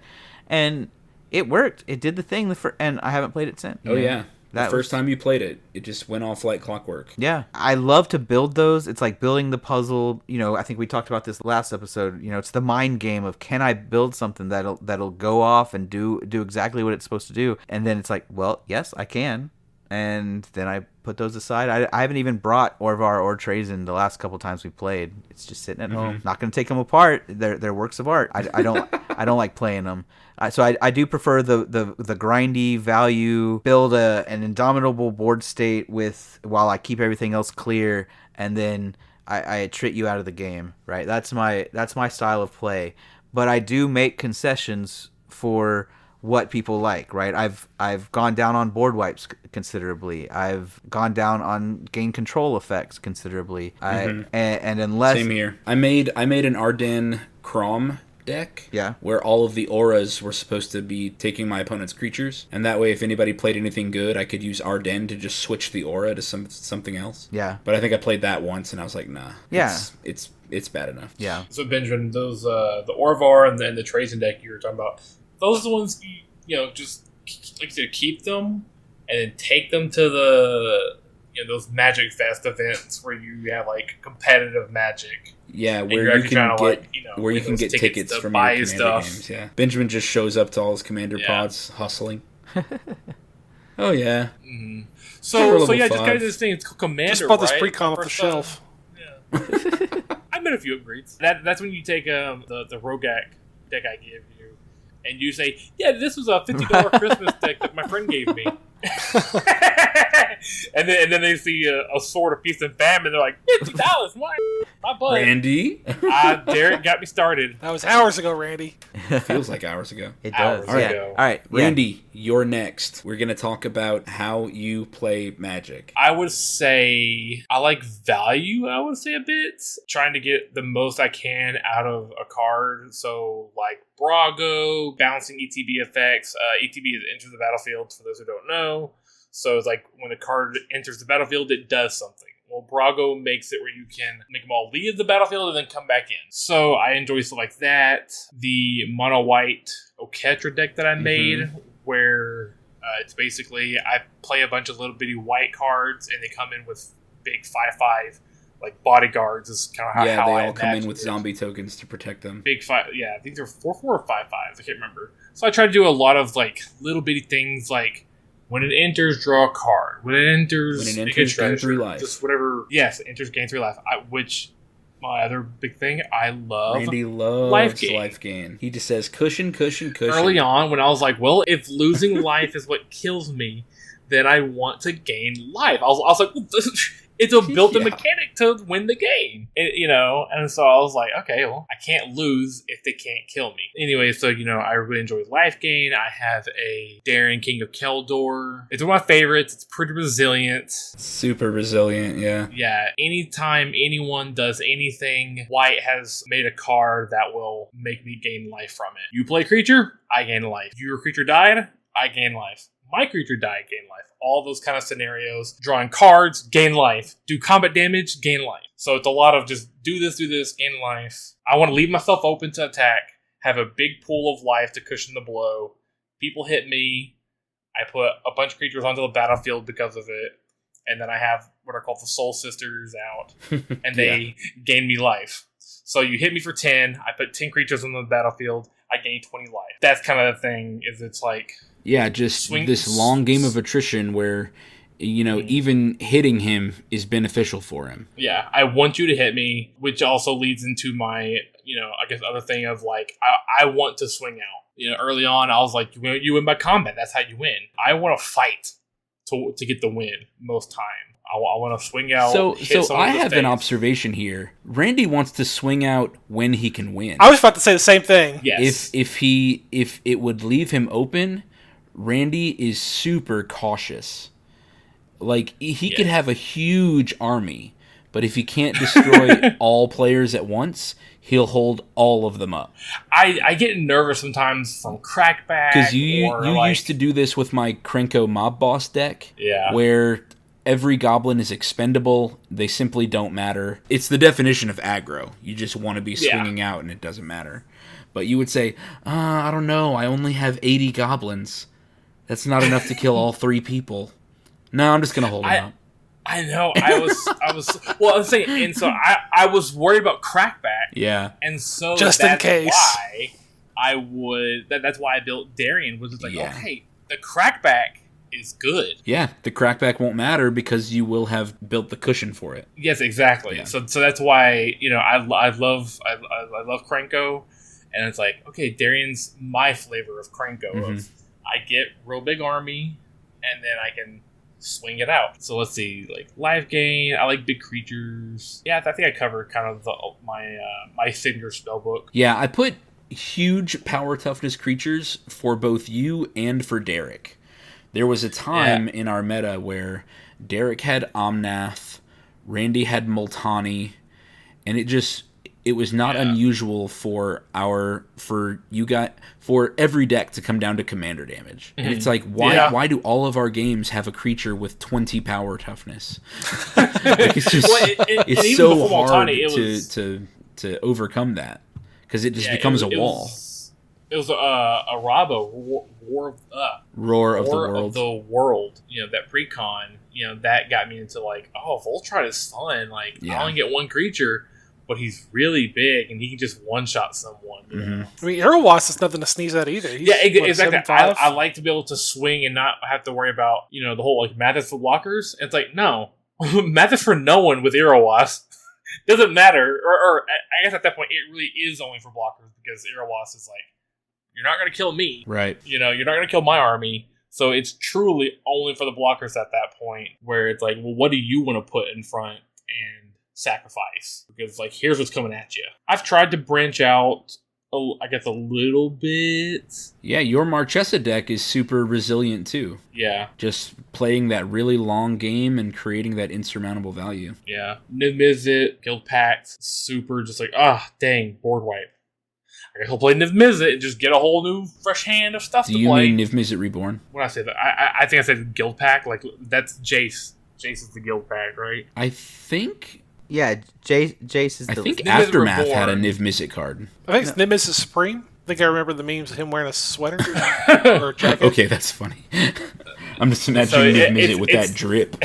And it worked. It did the thing, and I haven't played it since. Oh yeah. The That first was- time you played it, it just went off like clockwork. Yeah, I love to build those. It's like building the puzzle. I think we talked about this last episode. It's the mind game of, can I build something that'll go off and do exactly what it's supposed to do? And then it's like, well, yes, I can. And then I put those aside. I haven't even brought Orvar or Trazen the last couple times we played. It's just sitting at home. Not going to take them apart. They're works of art. I don't I don't like playing them. So I do prefer the grindy value, build an indomitable board state while I keep everything else clear, and then I trick you out of the game. Right? That's my style of play. But I do make concessions for what people like, right? I've gone down on board wipes considerably. I've gone down on gain control effects considerably. And unless Same here. I made an Ardenn Crom deck, Yeah. where all of the auras were supposed to be taking my opponent's creatures, and that way if anybody played anything good, I could use Ardenn to just switch the aura to something else. Yeah. But I think I played that once and I was like, nah. Yeah. It's bad enough. Yeah. So Benjamin, those the Orvar and the Trazen deck you were talking about, those are the ones just like to keep them and then take them to the those Magic Fest events where you have like competitive Magic. Yeah, and where you're you actually can trying to, get like, where you win can those get tickets to from buy your Commander games. Yeah, Benjamin just shows up to all his Commander Yeah. pods hustling. Oh yeah. Mm-hmm. Power So level yeah, just 5. got this thing. It's called Commander. Just bought this right? pre-com off the First, shelf. Yeah. I made a few upgrades. That's when you take the Rogak deck I gave you, and you say, "Yeah, this was a $50 Christmas deck that my friend gave me." and then they see a Sword of Peace and Famine. They're like, $50, my butt. Randy. Derek got me started. That was hours ago, Randy. Feels like hours ago. It Hours does. Yeah. ago. All right, yeah. Randy, you're next. We're gonna talk about how you play Magic. I would say I like value. I would say a bit, trying to get the most I can out of a card. So like Brago, bouncing ETB effects. ETB is enter the battlefield for those who don't know. So it's like when a card enters the battlefield, it does something. Well, Brago makes it where you can make them all leave the battlefield and then come back in. So I enjoy stuff like that. The mono white Oketra deck that I made, where it's basically I play a bunch of little bitty white cards and they come in with big 5/5 like bodyguards. Is kind of how They I all come in imagine with it. zombie tokens to protect them. Big 5. Yeah, I think they're 4/4 or 5/5. I can't remember. So I try to do a lot of like little bitty things like. When it enters, draw a card. When it enters, gain 3 life. Just whatever. Yes, it enters, gain 3 life. Which, my other big thing, I love. Randy loves life gain. He just says cushion, cushion, cushion. Early on, when I was like, well, if losing life is what kills me, then I want to gain life. I was like, well, it's a built-in mechanic to win the game. And so I was like, okay, well, I can't lose if they can't kill me. Anyway, so, I really enjoy life gain. I have a Darien King of Keldor. It's one of my favorites. It's pretty resilient. Super resilient, yeah. Yeah, anytime anyone does anything, White has made a card that will make me gain life from it. You play creature, I gain life. Your creature died, I gain life. My creature died, gain life. All those kind of scenarios. Drawing cards, gain life. Do combat damage, gain life. So it's a lot of just do this, gain life. I want to leave myself open to attack. Have a big pool of life to cushion the blow. People hit me. I put a bunch of creatures onto the battlefield because of it. And then I have what are called the Soul Sisters out. And they gain me life. So you hit me for 10. I put 10 creatures on the battlefield. I gain 20 life. That's kind of the thing, is it's like... Yeah, just this long game of attrition where, even hitting him is beneficial for him. Yeah, I want you to hit me, which also leads into my, I guess other thing of like, I want to swing out. Early on, I was like, you win by combat. That's how you win. I want to fight to get the win most time. I want to swing out. So I have an observation here. Randy wants to swing out when he can win. I was about to say the same thing. Yes. If it would leave him open, Randy is super cautious. Like, he could have a huge army, but if he can't destroy all players at once, he'll hold all of them up. I get nervous sometimes from crackback. Because you used to do this with my Krenko Mob Boss deck, where every goblin is expendable. They simply don't matter. It's the definition of aggro. You just want to be swinging out, and it doesn't matter. But you would say, I don't know, I only have 80 goblins. That's not enough to kill all 3 people. No, I'm just gonna hold them up. I know. I was. Well, I was saying, and so I was worried about crackback. Yeah. And so just in case, why I would. That's why I built Darien. Was just like, okay, the crackback is good. Yeah, the crackback won't matter because you will have built the cushion for it. Yes, exactly. Yeah. So that's why I love Krenko, and it's like, okay, Darien's my flavor of Krenko. Mm-hmm. I get real big army, and then I can swing it out. So let's see, like life gain. I like big creatures. Yeah, I think I covered kind of my signature spell book. Yeah, I put huge power toughness creatures for both you and for Derek. There was a time in our meta where Derek had Omnath, Randy had Multani, and it was not unusual for every deck to come down to commander damage. Mm-hmm. And it's like, why do all of our games have a creature with 20 power toughness? Like, it's just it's so hard to overcome that because it just becomes a wall. It was a Rabo Roar of the World. That precon, that got me into like, oh, Voltron is fun. Like, I only get one creature, but he's really big and he can just one-shot someone. I mean, Aerowas is nothing to sneeze at either. He's, exactly. I like to be able to swing and not have to worry about, the whole like math is for blockers. It's like, no, math is for no one with Aerowas. Doesn't matter. Or I guess at that point, it really is only for blockers because Aerowas is like, you're not going to kill me. Right. You're not going to kill my army. So it's truly only for the blockers at that point where it's like, well, what do you want to put in front and sacrifice? Because like, here's what's coming at you. I've tried to branch out, I guess, a little bit. Yeah, your Marchesa deck is super resilient too. Yeah. Just playing that really long game and creating that insurmountable value. Yeah. Niv Mizzet, Guild Pact, super just like, dang, board wipe. I guess I'll play Niv Mizzet and just get a whole new fresh hand of stuff to play. Do you mean Niv Mizzet Reborn? When I say that, I think I said Guild Pact. Like, that's Jace. Jace is the Guild Pact, right? I think... Yeah, Jace is the... I think Aftermath had a Niv Mizzet card. I think it's Niv Mizzet Supreme. I think I remember the memes of him wearing a sweater or a jacket. Okay, that's funny. I'm just imagining Niv Mizzet with that drip.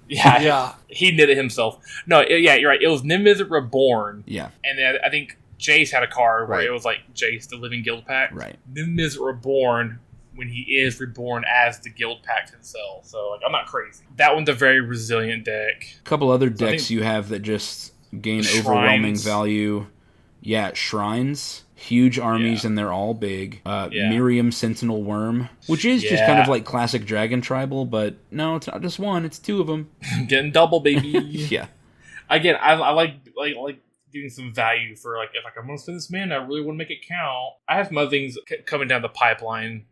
Yeah. He did it himself. No, you're right. It was Niv Mizzet Reborn. Yeah. And then I think Jace had a card where it was like Jace, the Living Guild Pact. Right. Niv Mizzet Reborn, when he is reborn as the Guild Pact himself. So, like, I'm not crazy. That one's a very resilient deck. A couple other decks you have that just gain overwhelming value. Yeah, Shrines. Huge armies, and they're all big. Miriam Sentinel Worm, which is just kind of like classic Dragon Tribal, but no, it's not just one, it's two of them. Getting double, baby. Yeah. Again, I like getting some value for, like, if I'm going to spend this mana, I really want to make it count. I have some other things coming down the pipeline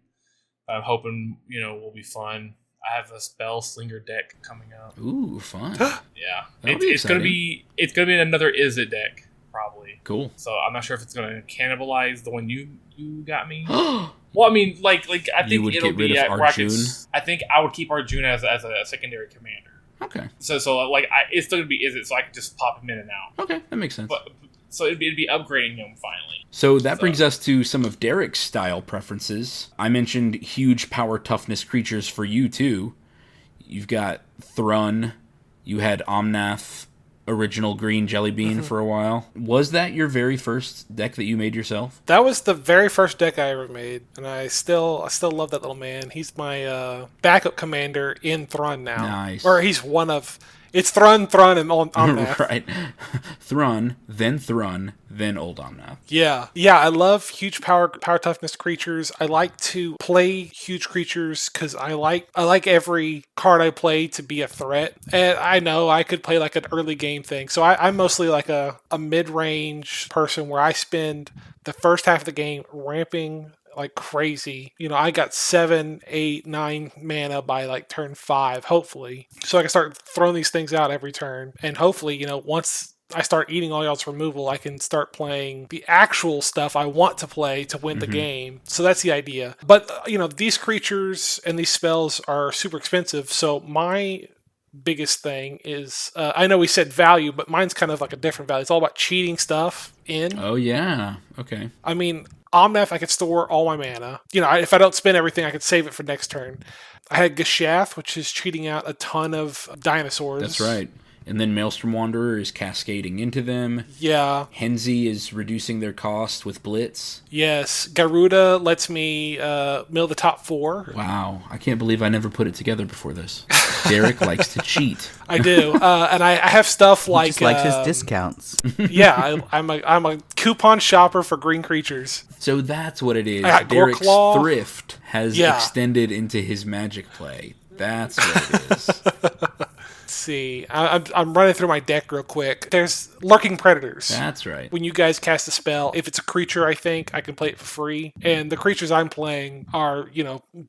I'm hoping, will be fun. I have a Spell Slinger deck coming up. Ooh, fun. Yeah. It's going to be another Izzet deck, probably. Cool. So I'm not sure if it's going to cannibalize the one you got me. Well, I mean, like I think it'll be at Arjun. I think I would keep Arjun as a secondary commander. Okay. So it's still going to be Izzet, so I can just pop him in and out. Okay, that makes sense. So it'd be upgrading him finally. So that brings us to some of Derek's style preferences. I mentioned huge power toughness creatures for you too. You've got Thrun. You had Omnath, original green jelly bean for a while. Was that your very first deck that you made yourself? That was the very first deck I ever made, and I still love that little man. He's my backup commander in Thrun now. Nice. Or he's one of... It's Thrun, and Omnath. Right. Thrun, then old Omnath. Yeah, I love huge power toughness creatures. I like to play huge creatures because I like every card I play to be a threat. And I know I could play like an early game thing. So I'm mostly like a mid-range person where I spend the first half of the game ramping like crazy. I got 7, 8, 9 mana by like turn 5, hopefully. So I can start throwing these things out every turn. And hopefully, once I start eating all y'all's removal, I can start playing the actual stuff I want to play to win the game. So that's the idea. But, these creatures and these spells are super expensive. So my biggest thing is, I know we said value, but mine's kind of like a different value. It's all about cheating stuff in. Oh, yeah. Okay. I mean... Omnath, I could store all my mana. If I don't spend everything, I could save it for next turn. I had Geshath, which is cheating out a ton of dinosaurs. That's right. And then Maelstrom Wanderer is cascading into them. Yeah. Henzi is reducing their cost with Blitz. Yes. Garuda lets me mill the top 4. Wow. I can't believe I never put it together before this. Derek likes to cheat. I do. And I have stuff like... He just likes his discounts. Yeah. I'm a coupon shopper for green creatures. So that's what it is. Derek's thrift has extended into his magic play. That's what it is. See, I'm running through my deck real quick. There's Lurking Predators. That's right. When you guys cast a spell, if it's a creature, I think I can play it for free. And the creatures I'm playing are,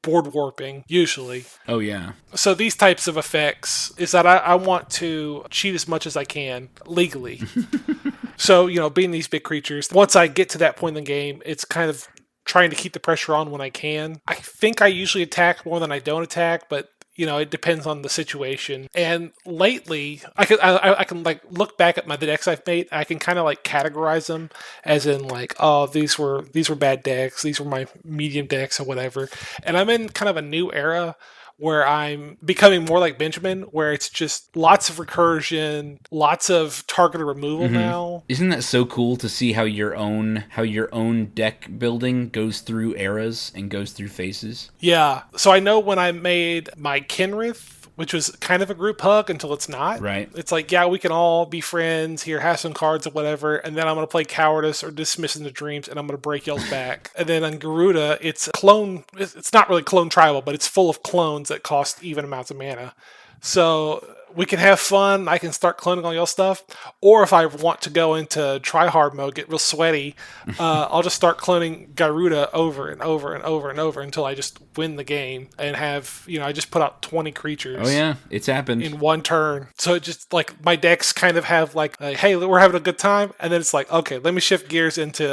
board warping, usually. Oh, yeah. So these types of effects is that I want to cheat as much as I can legally. So, being these big creatures, once I get to that point in the game, it's kind of trying to keep the pressure on when I can. I think I usually attack more than I don't attack, but it depends on the situation. And lately, I can like look back at the decks I've made. I can kind of like categorize them as in like, oh, these were bad decks. These were my medium decks or whatever. And I'm in kind of a new era where I'm becoming more like Benjamin, where it's just lots of recursion, lots of targeted removal now. Isn't that so cool to see how your own deck building goes through eras and goes through phases? Yeah. So I know when I made my Kenrith, which was kind of a group hug until it's not. Right. It's like, yeah, we can all be friends here, have some cards or whatever, and then I'm going to play Cowardice or Dismissing the Dreams, and I'm going to break y'all's back. And then on Garuda, it's clone. It's not really clone tribal, but it's full of clones that cost even amounts of mana. So we can have fun. I can start cloning all y'all stuff. Or if I want to go into try-hard mode, get real sweaty, I'll just start cloning Garuda over and over and over and over until I just win the game and have, I just put out 20 creatures. Oh, yeah. It's happened. In one turn. So it just, like, my decks kind of have, like, hey, we're having a good time. And then it's like, okay, let me shift gears into,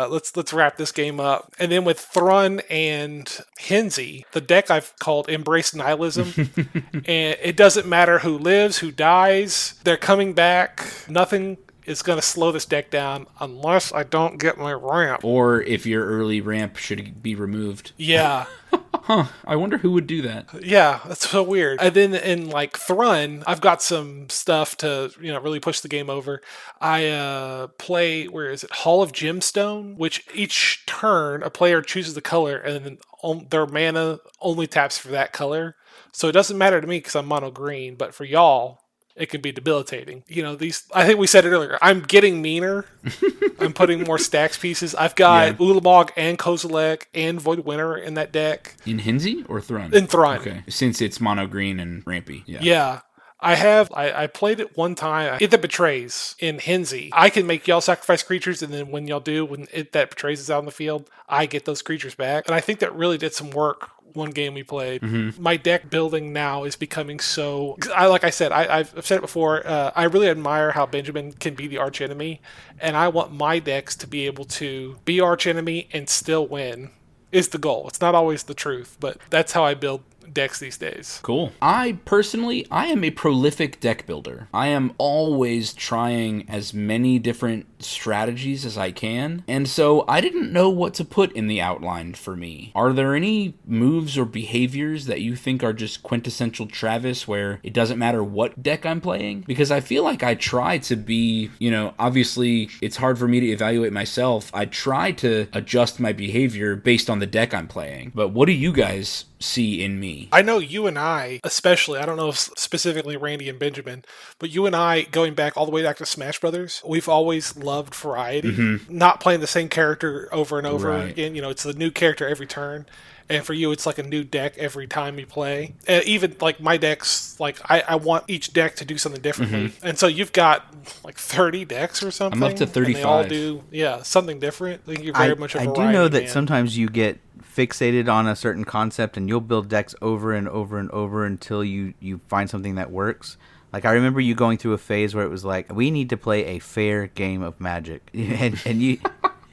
let's wrap this game up. And then with Thrun and Henzi, the deck I've called Embrace Nihilism. And it doesn't matter who lives, who dies. They're coming back. Nothing is going to slow this deck down unless I don't get my ramp. Or if your early ramp should be removed. Yeah. Huh. I wonder who would do that. Yeah, that's so weird. And then in like Thrun, I've got some stuff to, really push the game over. I play, where is it? Hall of Gemstone, which each turn a player chooses the color and then their mana only taps for that color. So it doesn't matter to me because I'm mono green, but for y'all, it can be debilitating. I think we said it earlier, I'm getting meaner. I'm putting more stacks pieces. I've got Ulamog and Kozilek and Void Winter in that deck. In Henzi or Thrun? In Thrun. Okay. Since it's mono green and rampy. Yeah. I played it one time. It that betrays in Henzi. I can make y'all sacrifice creatures, and then when y'all do, when that betrays is out in the field, I get those creatures back. And I think that really did some work one game we played. My deck building now is becoming so... Like I said, I've said it before, I really admire how Benjamin can be the arch enemy, and I want my decks to be able to be arch enemy and still win, is the goal. It's not always the truth, but that's how I build decks these days. Cool. I am a prolific deck builder. I am always trying as many different strategies as I can, and so I didn't know what to put in the outline for me. Are there any moves or behaviors that you think are just quintessential Travis, where it doesn't matter what deck I'm playing? Because I feel like I try to be, obviously it's hard for me to evaluate myself. I try to adjust my behavior based on the deck I'm playing. But what do you guys see in me? I know you and I, especially, I don't know if specifically Randy and Benjamin, but you and I, going back all the way back to Smash Brothers, we've always loved variety. Not playing the same character over and over again. It's a new character every turn. And for you, it's like a new deck every time you play. And even like my decks, like I want each deck to do something differently. And so you've got like 30 decks or something. I'm up to 35. And they all do, something different. I think you're very much a variety I do know that man. sometimes you get fixated on a certain concept and you'll build decks over and over and over until you find something that works. Like, I remember you going through a phase where it was like, we need to play a fair game of Magic. and you...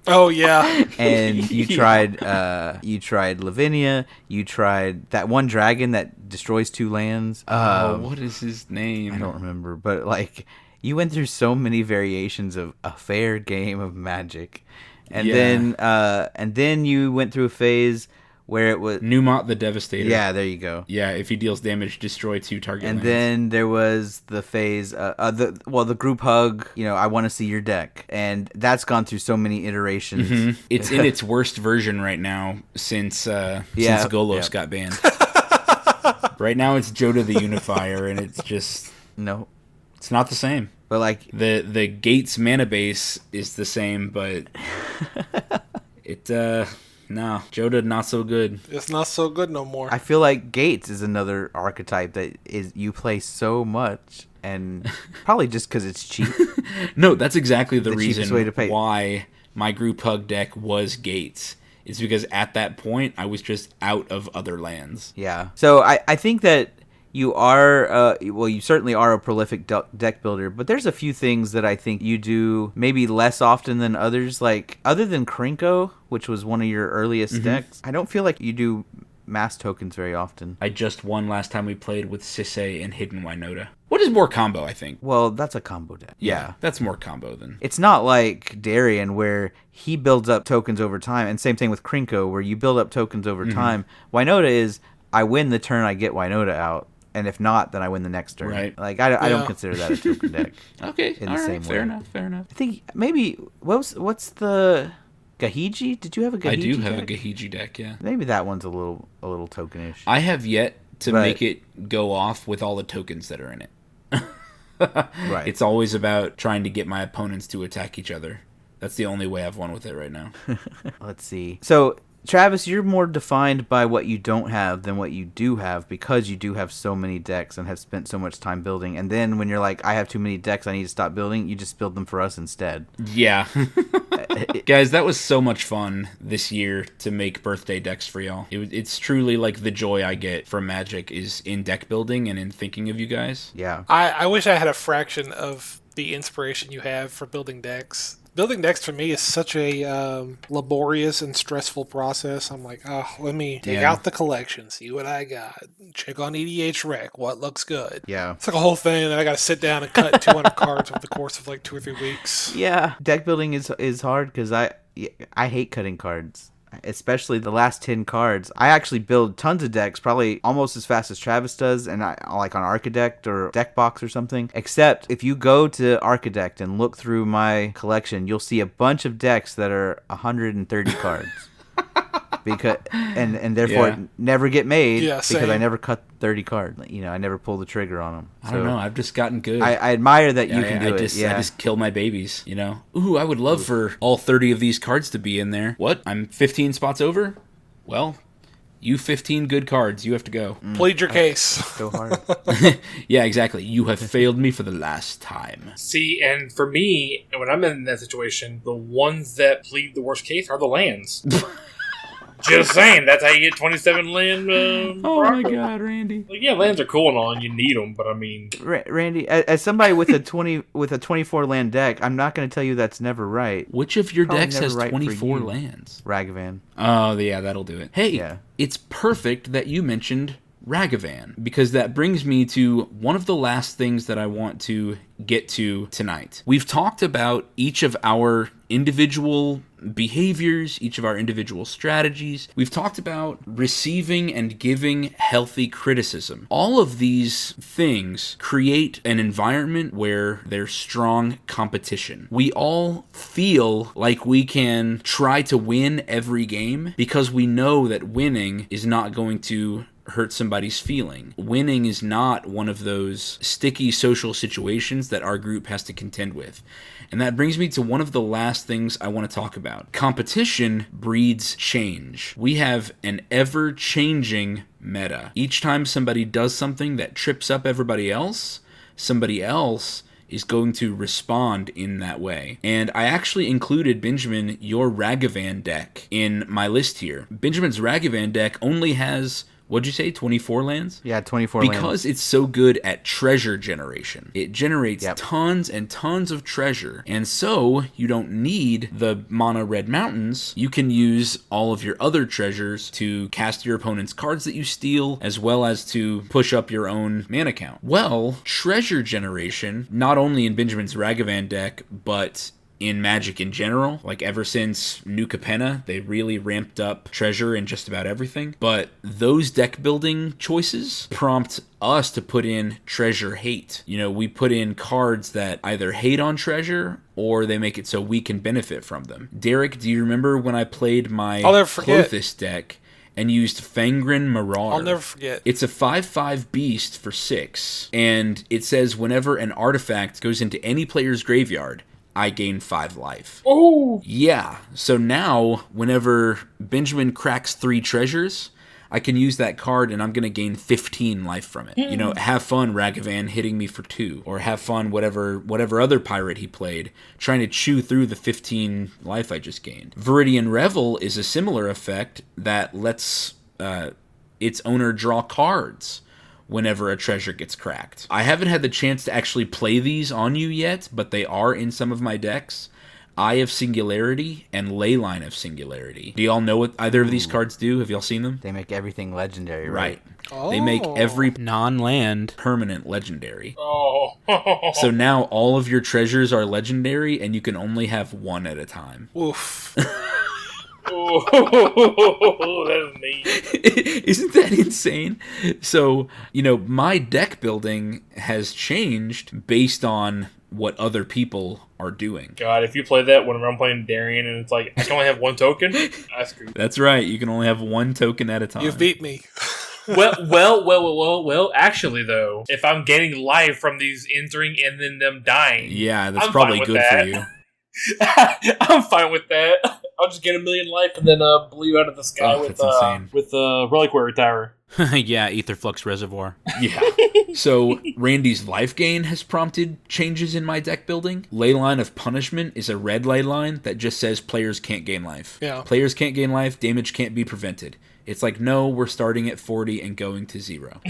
Oh, yeah. And you tried Lavinia, you tried that one dragon that destroys 2 lands. What is his name? I don't remember, but, like, you went through so many variations of a fair game of Magic. And then you went through a phase where it was Numot the Devastator. Yeah, there you go. Yeah, if he deals damage, destroy 2 target lands. And then there was the phase, the group hug. I want to see your deck, and that's gone through so many iterations. It's in its worst version right now since Golos got banned. Right now, it's Joda the Unifier, and it's just it's not the same. But like the Gates mana base is the same, but no, Joda not so good. It's not so good no more. I feel like Gates is another archetype that you play so much, and probably just because it's cheap. No, that's exactly the reason way to pay. Why my group hug deck was Gates. It's because at that point I was just out of other lands. Yeah. So I think that you are, you certainly are a prolific deck builder, but there's a few things that I think you do maybe less often than others. Like, other than Krenko, which was one of your earliest decks, I don't feel like you do mass tokens very often. I just won last time we played with Sisei and Hidden Wynota. What is more combo, I think? Well, that's a combo deck. Yeah, that's more combo than... It's not like Darien where he builds up tokens over time, and same thing with Krinko where you build up tokens over time. Wynota is, I win the turn I get Wynota out, and if not, then I win the next turn. Right. Like, I don't consider that a token deck. Okay, in the same fair way. enough. I think maybe, what's the... Gahiji? Did you have a Gahiji I do have deck? a Gahiji deck, yeah. Maybe that one's a little tokenish. I have yet to make it go off with all the tokens that are in it. Right. It's always about trying to get my opponents to attack each other. That's the only way I've won with it right now. Let's see. So, Travis, you're more defined by what you don't have than what you do have because you do have so many decks and have spent so much time building. And then when you're like, I have too many decks, I need to stop building, you just build them for us instead. Yeah. Guys, that was so much fun this year to make birthday decks for y'all. It's truly like the joy I get from Magic is in deck building and in thinking of you guys. Yeah. I wish I had a fraction of the inspiration you have for building decks. Building decks for me is such a laborious and stressful process. I'm like, let me dig out the collection, see what I got, check on EDH Rec, what looks good. Yeah. It's like a whole thing, and I got to sit down and cut 200 cards over the course of like 2 or 3 weeks. Yeah. Deck building is hard because I hate cutting cards. Especially the last 10 cards. I actually build tons of decks, probably almost as fast as Travis does, and I like on Archidect or Deckbox or something. Except if you go to Archidect and look through my collection, you'll see a bunch of decks that are 130 cards. Because and therefore never get made because I never cut 30 cards. You know, I never pull the trigger on them. I don't know. I've just gotten good. I admire that you can do it. I just kill my babies, you know? Ooh, I would love for all 30 of these cards to be in there. What? I'm 15 spots over? Well, you 15 good cards. You have to go. Plead your case. So hard. Yeah, exactly. You have failed me for the last time. See, and for me, when I'm in that situation, the ones that plead the worst case are the lands. Just saying, that's how you get 27 land. Oh my god, Randy! Like, yeah, lands are cool and all, and you need them, but I mean, Randy, as somebody with a 24 land deck, I'm not going to tell you that's never right. Which of your Probably decks never has right 24 lands? Ragavan. Oh, yeah, that'll do it. Hey, it's perfect that you mentioned Ragavan, because that brings me to one of the last things that I want to get to tonight. We've talked about each of our individual behaviors, each of our individual strategies. We've talked about receiving and giving healthy criticism. All of these things create an environment where there's strong competition. We all feel like we can try to win every game because we know that winning is not going to hurt somebody's feeling. Winning is not one of those sticky social situations that our group has to contend with. And that brings me to one of the last things I want to talk about. Competition breeds change. We have an ever-changing meta. Each time somebody does something that trips up everybody else, somebody else is going to respond in that way. And I actually included, Benjamin, your Ragavan deck in my list here. Benjamin's Ragavan deck only has, what'd you say, 24 lands? Yeah, 24 lands. Because it's so good at treasure generation. It generates tons and tons of treasure. And so you don't need the mana red mountains. You can use all of your other treasures to cast your opponent's cards that you steal, as well as to push up your own mana count. Well, treasure generation, not only in Benjamin's Ragavan deck, but in Magic in general, like ever since New Capenna, they really ramped up treasure in just about everything. But those deck building choices prompt us to put in treasure hate. You know, we put in cards that either hate on treasure or they make it so we can benefit from them. Derek, do you remember when I played my Clothis deck and used Fangren Marauder? I'll never forget. It's a 5/5 beast for 6, and it says whenever an artifact goes into any player's graveyard, I gain 5 life. Oh! Yeah, so now, whenever Benjamin cracks 3 treasures, I can use that card and I'm going to gain 15 life from it. You know, have fun, Ragavan, hitting me for 2. Or have fun, whatever other pirate he played, trying to chew through the 15 life I just gained. Viridian Revel is a similar effect that lets its owner draw cards whenever a treasure gets cracked. I haven't had the chance to actually play these on you yet, but they are in some of my decks. Eye of Singularity and Leyline of Singularity. Do y'all know what either of these cards do? Have y'all seen them? They make everything legendary, right? They make every non-land permanent legendary. Oh. So now all of your treasures are legendary, and you can only have one at a time. Oof. Oh, that is neat. Isn't that insane? So, my deck building has changed based on what other people are doing. God, if you play that when I'm playing Darien and it's like, I can only have one token, I screw. That's right. You can only have one token at a time. You've beat me. Well, actually, though, if I'm gaining life from these entering and then them dying... Yeah, that's probably good for you. I'm fine with that. I'll just get 1 million life and then blow you out of the sky with Reliquary Tower. Yeah, Aetherflux Reservoir. Yeah. So, Randy's life gain has prompted changes in my deck building. Leyline of Punishment is a red leyline that just says players can't gain life. Yeah. Players can't gain life, damage can't be prevented. It's like, no, we're starting at 40 and going to 0.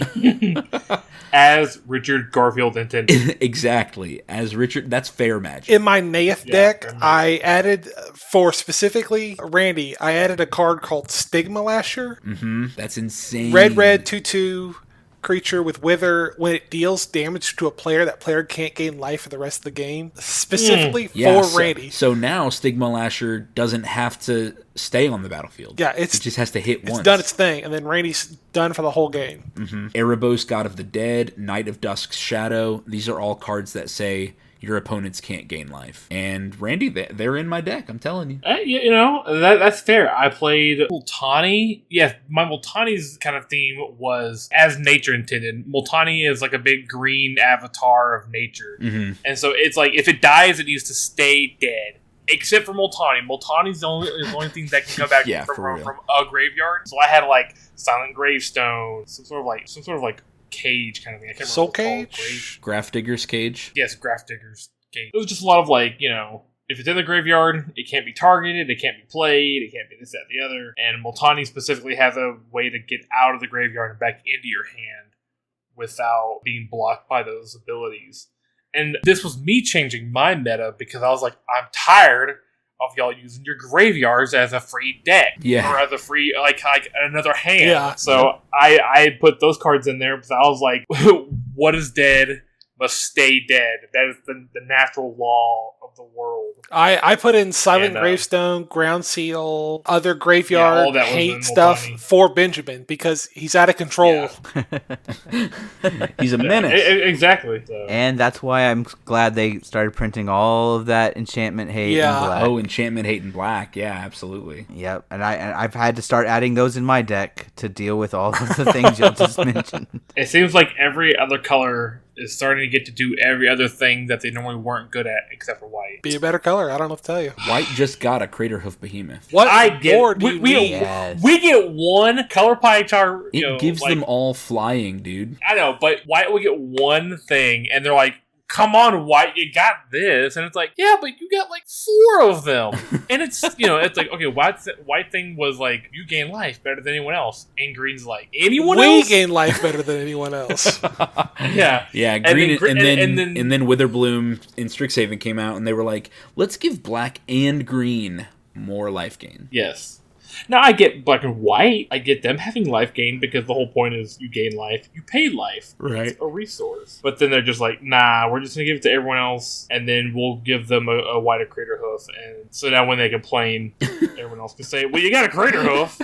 As Richard Garfield intended. Exactly. As Richard, that's fair magic. In my Nath deck, I added, for specifically Randy, I added a card called Stigma Lasher. Mm-hmm. That's insane. Red, 2/2 creature with Wither. When it deals damage to a player, that player can't gain life for the rest of the game. Specifically for Randy. So now Stigma Lasher doesn't have to stay on the battlefield. Yeah, it just has to hit once. It's done its thing, and then Randy's done for the whole game. Mm-hmm. Erebos, God of the Dead, Knight of Dusk's Shadow. These are all cards that say your opponents can't gain life. And Randy, they're in my deck, I'm telling you. That's fair. I played Multani. Yeah, my Multani's kind of theme was as nature intended. Multani is like a big green avatar of nature. Mm-hmm. And so it's like, if it dies, it needs to stay dead. Except for Multani. Multani's the only thing that can come back from a graveyard. So I had like Silent Gravestone, some sort of like cage kind of thing. I can't remember. Soul Cage? Grafdigger's Cage? Yes, Grafdigger's Cage. It was just a lot of like, if it's in the graveyard, it can't be targeted, it can't be played, it can't be this, that, the other. And Multani specifically has a way to get out of the graveyard and back into your hand without being blocked by those abilities. And this was me changing my meta because I was like, I'm tired of y'all using your graveyards as a free deck. Yeah. Or as a free, like another hand. Yeah. So I put those cards in there because I was like, what is dead must stay dead. That is the natural law of the world. I put in Silent Gravestone, Ground Seal, other graveyard hate stuff for Benjamin because he's out of control. Yeah. He's a menace. Exactly. So. And that's why I'm glad they started printing all of that enchantment hate in black. Oh, enchantment hate in black. Yeah, absolutely. Yep. And I've had to start adding those in my deck to deal with all of the things you just mentioned. It seems like every other color is starting to get to do every other thing that they normally weren't good at, except for white. Be a better color. I don't know what to tell you. White just got a Craterhoof Behemoth. What I get? We get one color pie chart. It gives them all flying, dude. I know, but white will get one thing, and they're like, "Come on, white, you got this," and it's like, "Yeah, but you got like 4 of them," and it's it's like, okay, white thing was like, you gain life better than anyone else, and green's like, anyone else? We gain life better than anyone else. Yeah. Green, and then Witherbloom in Strixhaven came out, and they were like, let's give black and green more life gain. Yes. Now, I get black and white. I get them having life gain because the whole point is you gain life, you pay life. Right. It's a resource. But then they're just like, nah, we're just going to give it to everyone else, and then we'll give them a white crater hoof. And so now when they complain, everyone else can say, well, you got a crater hoof.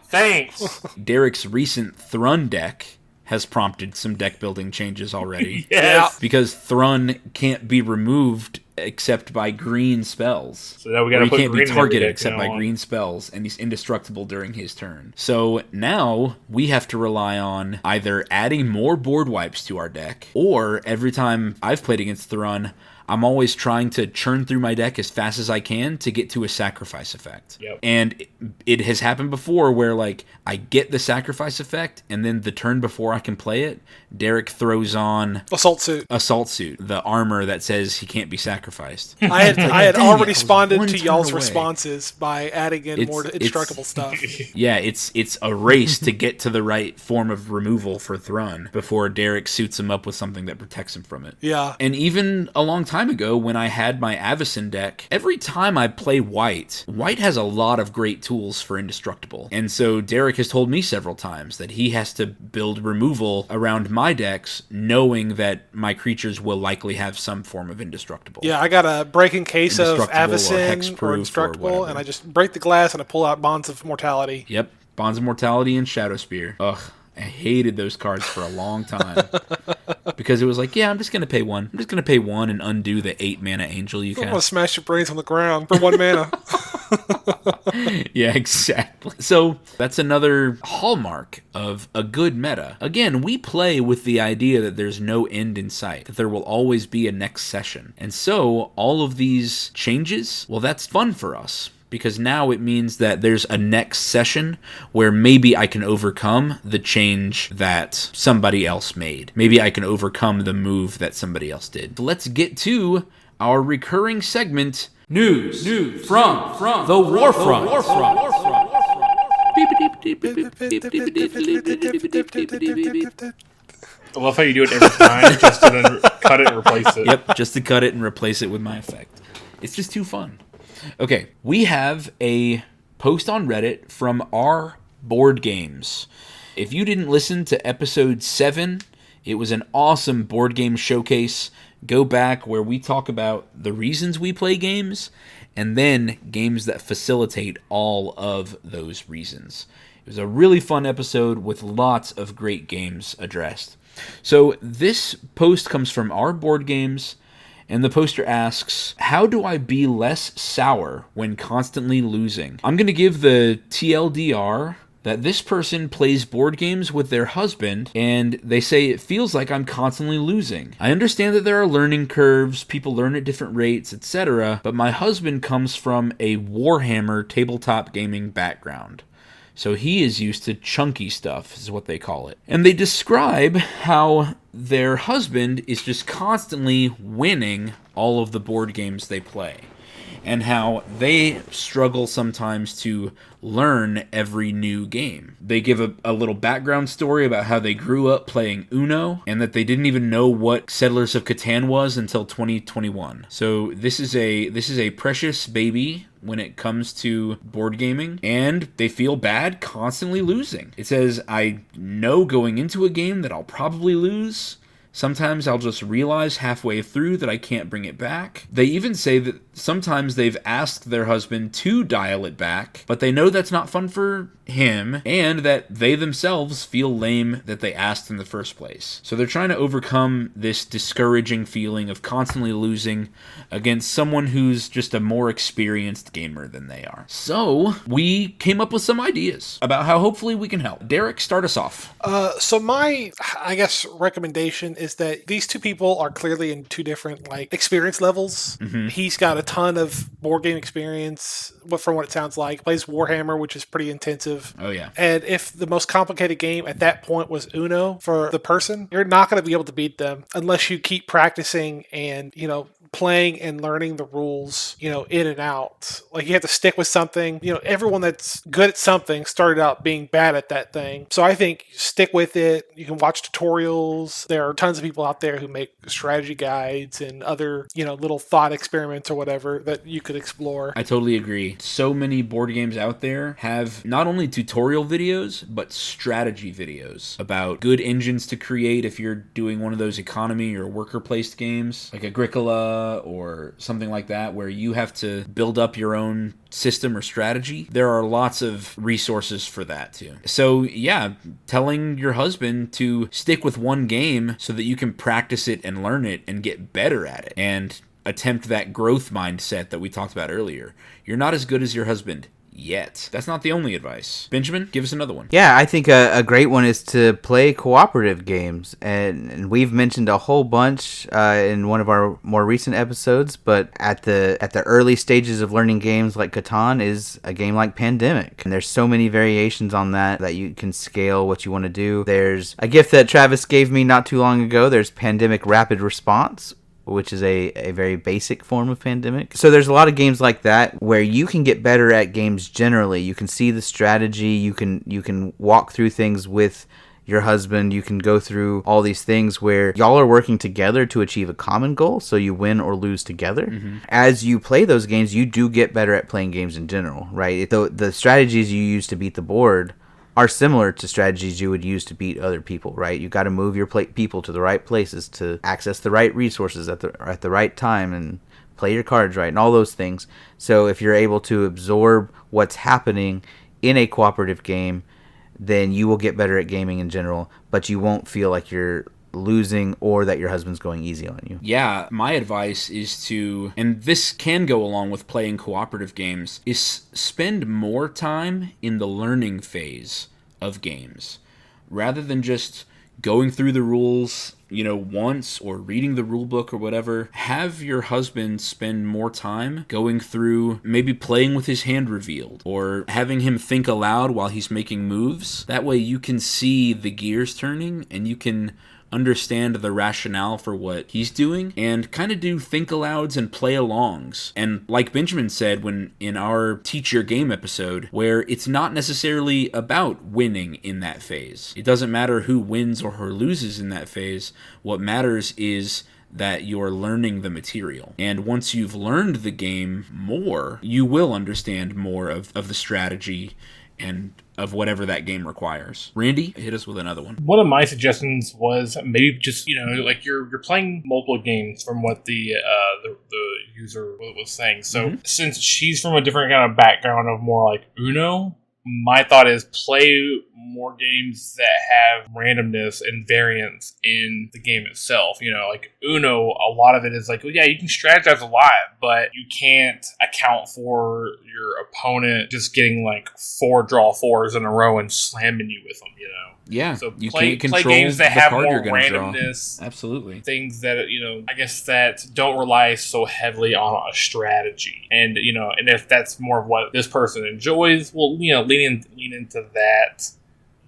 Thanks. Derek's recent Thrun deck has prompted some deck building changes already. Yes. Because Thrun can't be removed except by green spells. So now we gotta put he can't green be targeted deck, except by green spells, and he's indestructible during his turn. So now we have to rely on either adding more board wipes to our deck, or every time I've played against Thrun, I'm always trying to churn through my deck as fast as I can to get to a sacrifice effect. Yep. And it has happened before where, like, I get the sacrifice effect, and then the turn before I can play it, Derek throws on Assault Suit, the armor that says he can't be sacrificed. I had already responded to y'all's responses by adding in more indestructible stuff. Yeah, it's a race to get to the right form of removal for Thrun before Derek suits him up with something that protects him from it. Yeah. And even a long time time ago when I had my Avacyn deck, every time I play white has a lot of great tools for indestructible. And so Derek has told me several times that he has to build removal around my decks knowing that my creatures will likely have some form of indestructible. Yeah, I got a breaking case of Avacyn or indestructible, and I just break the glass and I pull out Bonds of Mortality. Yep, Bonds of Mortality and Shadow Spear. Ugh, I hated those cards for a long time. Because it was like, yeah, I'm just going to pay one. I'm just going to pay one and undo the 8 mana angel you I can. want to smash your brains on the ground for 1 mana. Yeah, exactly. So that's another hallmark of a good meta. Again, we play with the idea that there's no end in sight, that there will always be a next session. And so all of these changes, well, that's fun for us. Because now it means that there's a next session where maybe I can overcome the change that somebody else made. Maybe I can overcome the move that somebody else did. Let's get to our recurring segment, News from the Warfront. I love how you do it every time just to then cut it and replace it. Yep, just to cut it and replace it with my effect. It's just too fun. Okay, we have a post on Reddit from our board games. If you didn't listen to episode 7, it was an awesome board game showcase. Go back where we talk about the reasons we play games and then games that facilitate all of those reasons. It was a really fun episode with lots of great games addressed. So this post comes from our board games. And the poster asks, how do I be less sour when constantly losing? I'm going to give the TLDR that this person plays board games with their husband, and they say it feels like I'm constantly losing. I understand that there are learning curves, people learn at different rates, etc., but my husband comes from a Warhammer tabletop gaming background. So he is used to chunky stuff, is what they call it. And they describe how their husband is just constantly winning all of the board games they play. And how they struggle sometimes to learn every new game. They give a little background story about how they grew up playing Uno and that they didn't even know what Settlers of Catan was until 2021. So this is a precious baby when it comes to board gaming, and they feel bad constantly losing. It says, I know going into a game that I'll probably lose. Sometimes I'll just realize halfway through that I can't bring it back. They even say that sometimes they've asked their husband to dial it back, but they know that's not fun for him, and that they themselves feel lame that they asked in the first place. So they're trying to overcome this discouraging feeling of constantly losing against someone who's just a more experienced gamer than they are. So we came up with some ideas about how hopefully we can help. Derek, start us off. So my, I guess, recommendation is that these two people are clearly in two different experience levels. Mm-hmm. He's got a ton of board game experience, from what it sounds like. Plays Warhammer, which is pretty intensive. Oh yeah. And if the most complicated game at that point was Uno for the person, you're not going to be able to beat them unless you keep practicing and, playing and learning the rules, in and out. You have to stick with something. Everyone that's good at something started out being bad at that thing. So I think stick with it. You can watch tutorials. There are tons of people out there who make strategy guides and other, little thought experiments or whatever that you could explore. I totally agree. So many board games out there have not only tutorial videos, but strategy videos about good engines to create if you're doing one of those economy or worker-placed games, like Agricola or something like that, where you have to build up your own system or strategy. There are lots of resources for that too. So yeah, telling your husband to stick with one game so that you can practice it and learn it and get better at it and attempt that growth mindset that we talked about earlier. You're not as good as your husband yet. That's not the only advice. Benjamin, give us another one. Yeah, I think a great one is to play cooperative games. And we've mentioned a whole bunch in one of our more recent episodes, but at the early stages of learning games like Catan is a game like Pandemic. And there's so many variations on that you can scale what you want to do. There's a gift that Travis gave me not too long ago. There's Pandemic Rapid Response, which is a very basic form of Pandemic. So there's a lot of games like that where you can get better at games generally. You can see the strategy. You can walk through things with your husband. You can go through all these things where y'all are working together to achieve a common goal, so you win or lose together. As you play those games, you do get better at playing games in general, right? The strategies you use to beat the board are similar to strategies you would use to beat other people, right? You got to move your people to the right places to access the right resources at the right time and play your cards right and all those things. So if you're able to absorb what's happening in a cooperative game, then you will get better at gaming in general, but you won't feel like you're losing or that your husband's going easy on you. Yeah, my advice is to, and this can go along with playing cooperative games, is spend more time in the learning phase of games rather than just going through the rules, once or reading the rule book or whatever. Have your husband spend more time going through, maybe playing with his hand revealed or having him think aloud while he's making moves. That way you can see the gears turning and you can understand the rationale for what he's doing and kind of do think alouds and play alongs. And like Benjamin said when in our Teach Your Game episode, where it's not necessarily about winning in that phase. It doesn't matter who wins or who loses in that phase. What matters is that you're learning the material. And once you've learned the game more, you will understand more of the strategy and of whatever that game requires. Randy, hit us with another one. One of my suggestions was maybe just, like you're playing multiple games from what the user was saying. So since she's from a different kind of background of more like Uno, my thought is play more games that have randomness and variance in the game itself. Like Uno, a lot of it is like, well, yeah, you can strategize a lot, but you can't account for your opponent just getting like 4 draw 4s in a row and slamming you with them, Yeah, so you play can't control games that the have card more you're gonna randomness. draw. Absolutely. Things that, I guess that don't rely so heavily on a strategy. And, and if that's more of what this person enjoys, well, lean into that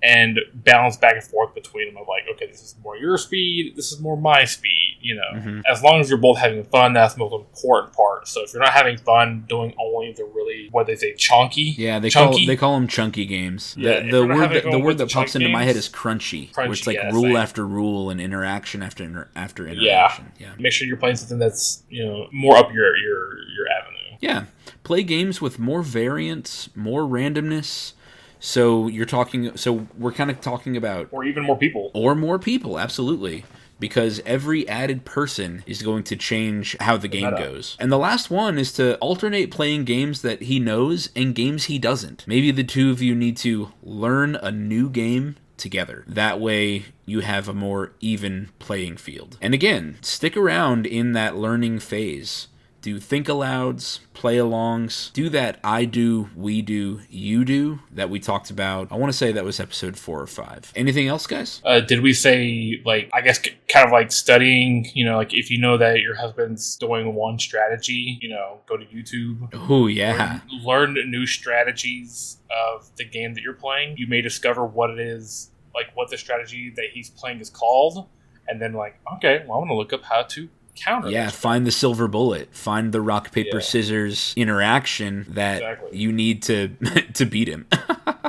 and balance back and forth between them of like, okay, this is more your speed, this is more my speed, As long as you're both having fun, that's the most important part. So if you're not having fun doing only the really, what they say, chunky? Yeah, they chunky? call them chunky games. Yeah, the word that pops into my head games, is crunchy, where it's crunchy, like rule after rule and interaction after interaction. Yeah. Make sure you're playing something that's, more up your avenue. Yeah. Play games with more variance, more randomness. So we're kind of talking about... Or even more people. Or more people, absolutely. Because every added person is going to change how the game goes. And the last one is to alternate playing games that he knows and games he doesn't. Maybe the two of you need to learn a new game together. That way you have a more even playing field. And again, stick around in that learning phase. Do think alouds, play alongs, do that I do, we do, you do that we talked about. I want to say that was episode 4 or 5. Anything else, guys? Did we say, like, I guess kind of like studying, like if you know that your husband's doing one strategy, go to YouTube. Oh, yeah. Learn new strategies of the game that you're playing. You may discover what it is, like what the strategy that he's playing is called. And then like, okay, well, I'm going to look up how to counter. Yeah, find the silver bullet. Find the rock, paper, scissors interaction that you need to to beat him.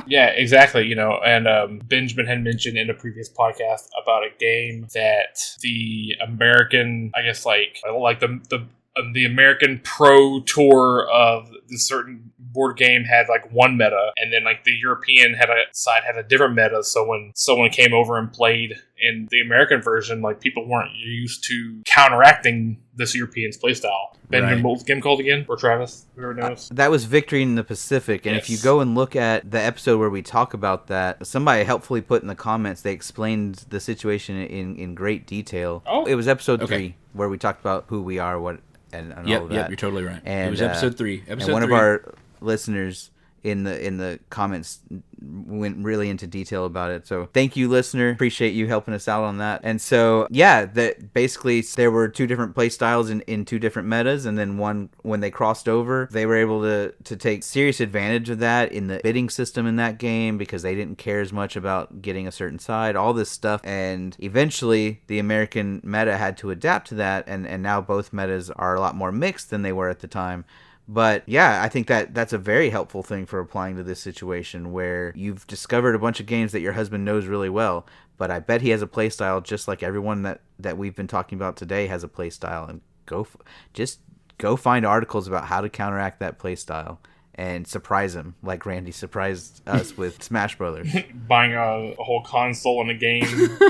Yeah, exactly. And Benjamin had mentioned in a previous podcast about a game that the American, I guess, like the American Pro Tour of the certain board game had like one meta, and then like the European side had a different meta. So when someone came over and played in the American version, like people weren't used to counteracting this European's playstyle. Benjamin, what was the game called again? Or Travis, whoever knows. That was Victory in the Pacific, and if you go and look at the episode where we talk about that, somebody helpfully put in the comments, they explained the situation in great detail. Oh. It was episode 3 where we talked about who we are, what and all of that. Yep, you're totally right. And, it was episode 3. And one of our listeners in the comments went really into detail about it. So thank you, listener. Appreciate you helping us out on that. And so, yeah, that basically there were 2 different play styles in 2 different metas. And then when they crossed over, they were able to take serious advantage of that in the bidding system in that game because they didn't care as much about getting a certain side, all this stuff. And eventually the American meta had to adapt to that. And now both metas are a lot more mixed than they were at the time. But yeah, I think that's a very helpful thing for applying to this situation where you've discovered a bunch of games that your husband knows really well, but I bet he has a play style just like everyone that we've been talking about today has a play style, and just go find articles about how to counteract that play style and surprise him like Randy surprised us with Smash Brothers. Buying a whole console and a game,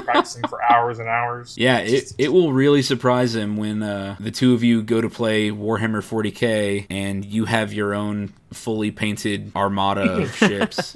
practicing for hours and hours. Yeah, it will really surprise him when the two of you go to play Warhammer 40K and you have your own fully painted armada of ships,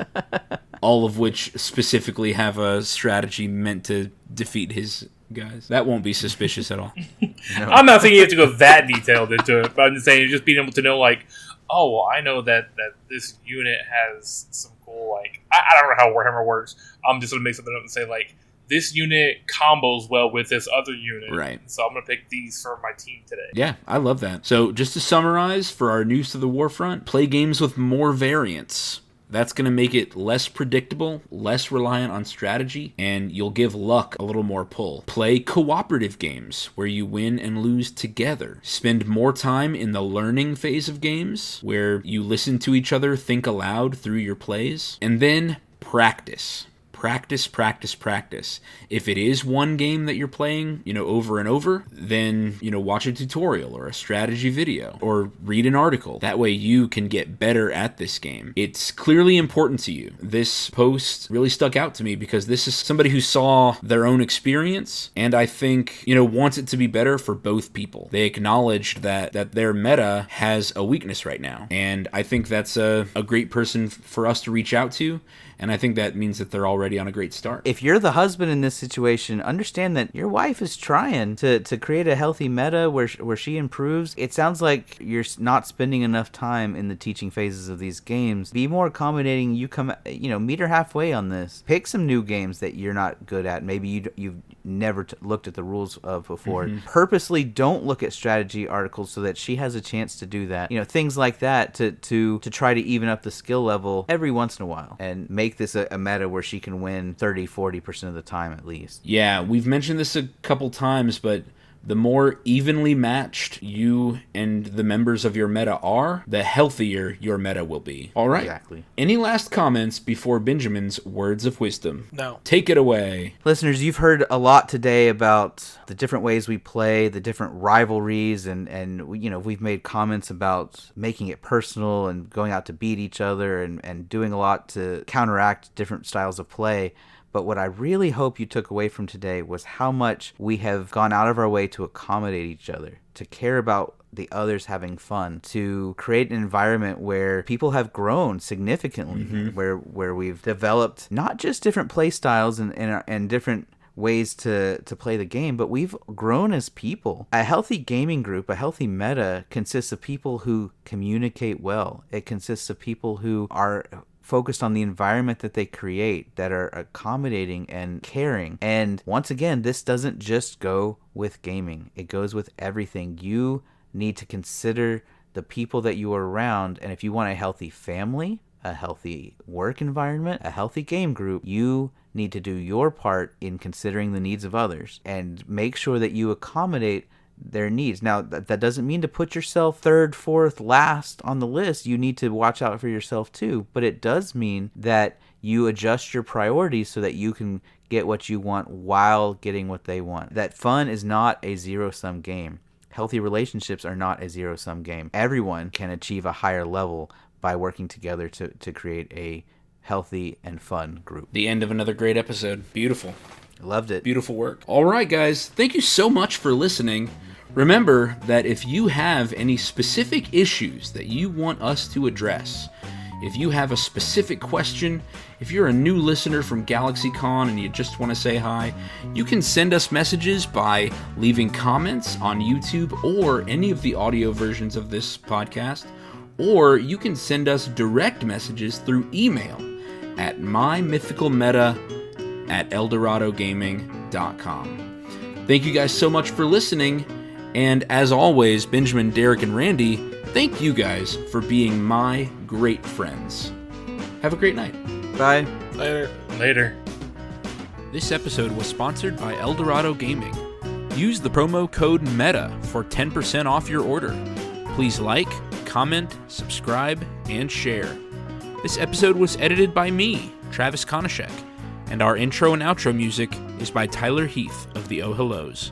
all of which specifically have a strategy meant to defeat his guys. That won't be suspicious at all. No. I'm not saying you have to go that detailed into it, but I'm just saying just being able to know, like, oh, well, I know that this unit has some cool, like, I don't know how Warhammer works. I'm just going to make something up and say, like, this unit combos well with this other unit. Right. So I'm going to pick these for my team today. Yeah, I love that. So just to summarize, for our News to the Warfront, play games with more variance. That's going to make it less predictable, less reliant on strategy, and you'll give luck a little more pull. Play cooperative games where you win and lose together. Spend more time in the learning phase of games where you listen to each other think aloud through your plays. And then practice. Practice, practice, practice. If it is one game that you're playing, over and over, then, watch a tutorial or a strategy video or read an article. That way you can get better at this game. It's clearly important to you. This post really stuck out to me because this is somebody who saw their own experience and I think, wants it to be better for both people. They acknowledged that their meta has a weakness right now. And I think that's a great person for us to reach out to. And I think that means that they're already on a great start. If you're the husband in this situation, understand that your wife is trying to create a healthy meta where she improves. It sounds like you're not spending enough time in the teaching phases of these games. Be more accommodating. Meet her halfway on this. Pick some new games that you're not good at. Maybe you've never looked at the rules of before. Mm-hmm. Purposely don't look at strategy articles so that she has a chance to do that. Things like that to try to even up the skill level every once in a while and make this a meta where she can win 30-40% of the time at least. Yeah, we've mentioned this a couple times, but the more evenly matched you and the members of your meta are, the healthier your meta will be. All right. Exactly. Any last comments before Benjamin's words of wisdom? No. Take it away. Listeners, you've heard a lot today about the different ways we play, the different rivalries, and we've made comments about making it personal and going out to beat each other and doing a lot to counteract different styles of play. But what I really hope you took away from today was how much we have gone out of our way to accommodate each other, to care about the others having fun, to create an environment where people have grown significantly, mm-hmm. where we've developed not just different play styles and different ways to play the game, but we've grown as people. A healthy gaming group, a healthy meta consists of people who communicate well. It consists of people who are focused on the environment that they create, that are accommodating and caring. And once again, this doesn't just go with gaming. It goes with everything. You need to consider the people that you are around, and if you want a healthy family, a healthy work environment, a healthy game group, you need to do your part in considering the needs of others and make sure that you accommodate their needs. Now, that doesn't mean to put yourself third, fourth, last on the list. You need to watch out for yourself too, but it does mean that you adjust your priorities so that you can get what you want while getting what they want. That fun is not a zero-sum game. Healthy relationships are not a zero-sum game. Everyone can achieve a higher level by working together to create a healthy and fun group. The end of another great episode. Beautiful. Loved it. Beautiful work. All right, guys. Thank you so much for listening. Remember that if you have any specific issues that you want us to address, if you have a specific question, if you're a new listener from GalaxyCon and you just want to say hi, you can send us messages by leaving comments on YouTube or any of the audio versions of this podcast, or you can send us direct messages through email at mymythicalmeta@eldoradogaming.com. Thank you guys so much for listening, and as always, Benjamin, Derek, and Randy, thank you guys for being my great friends. Have a great night. Bye. Later. This episode was sponsored by Eldorado Gaming. Use the promo code META for 10% off your order. Please like, comment, subscribe, and share. This episode was edited by me, Travis Konishek, and our intro and outro music is by Tyler Heath of the Oh Hellos.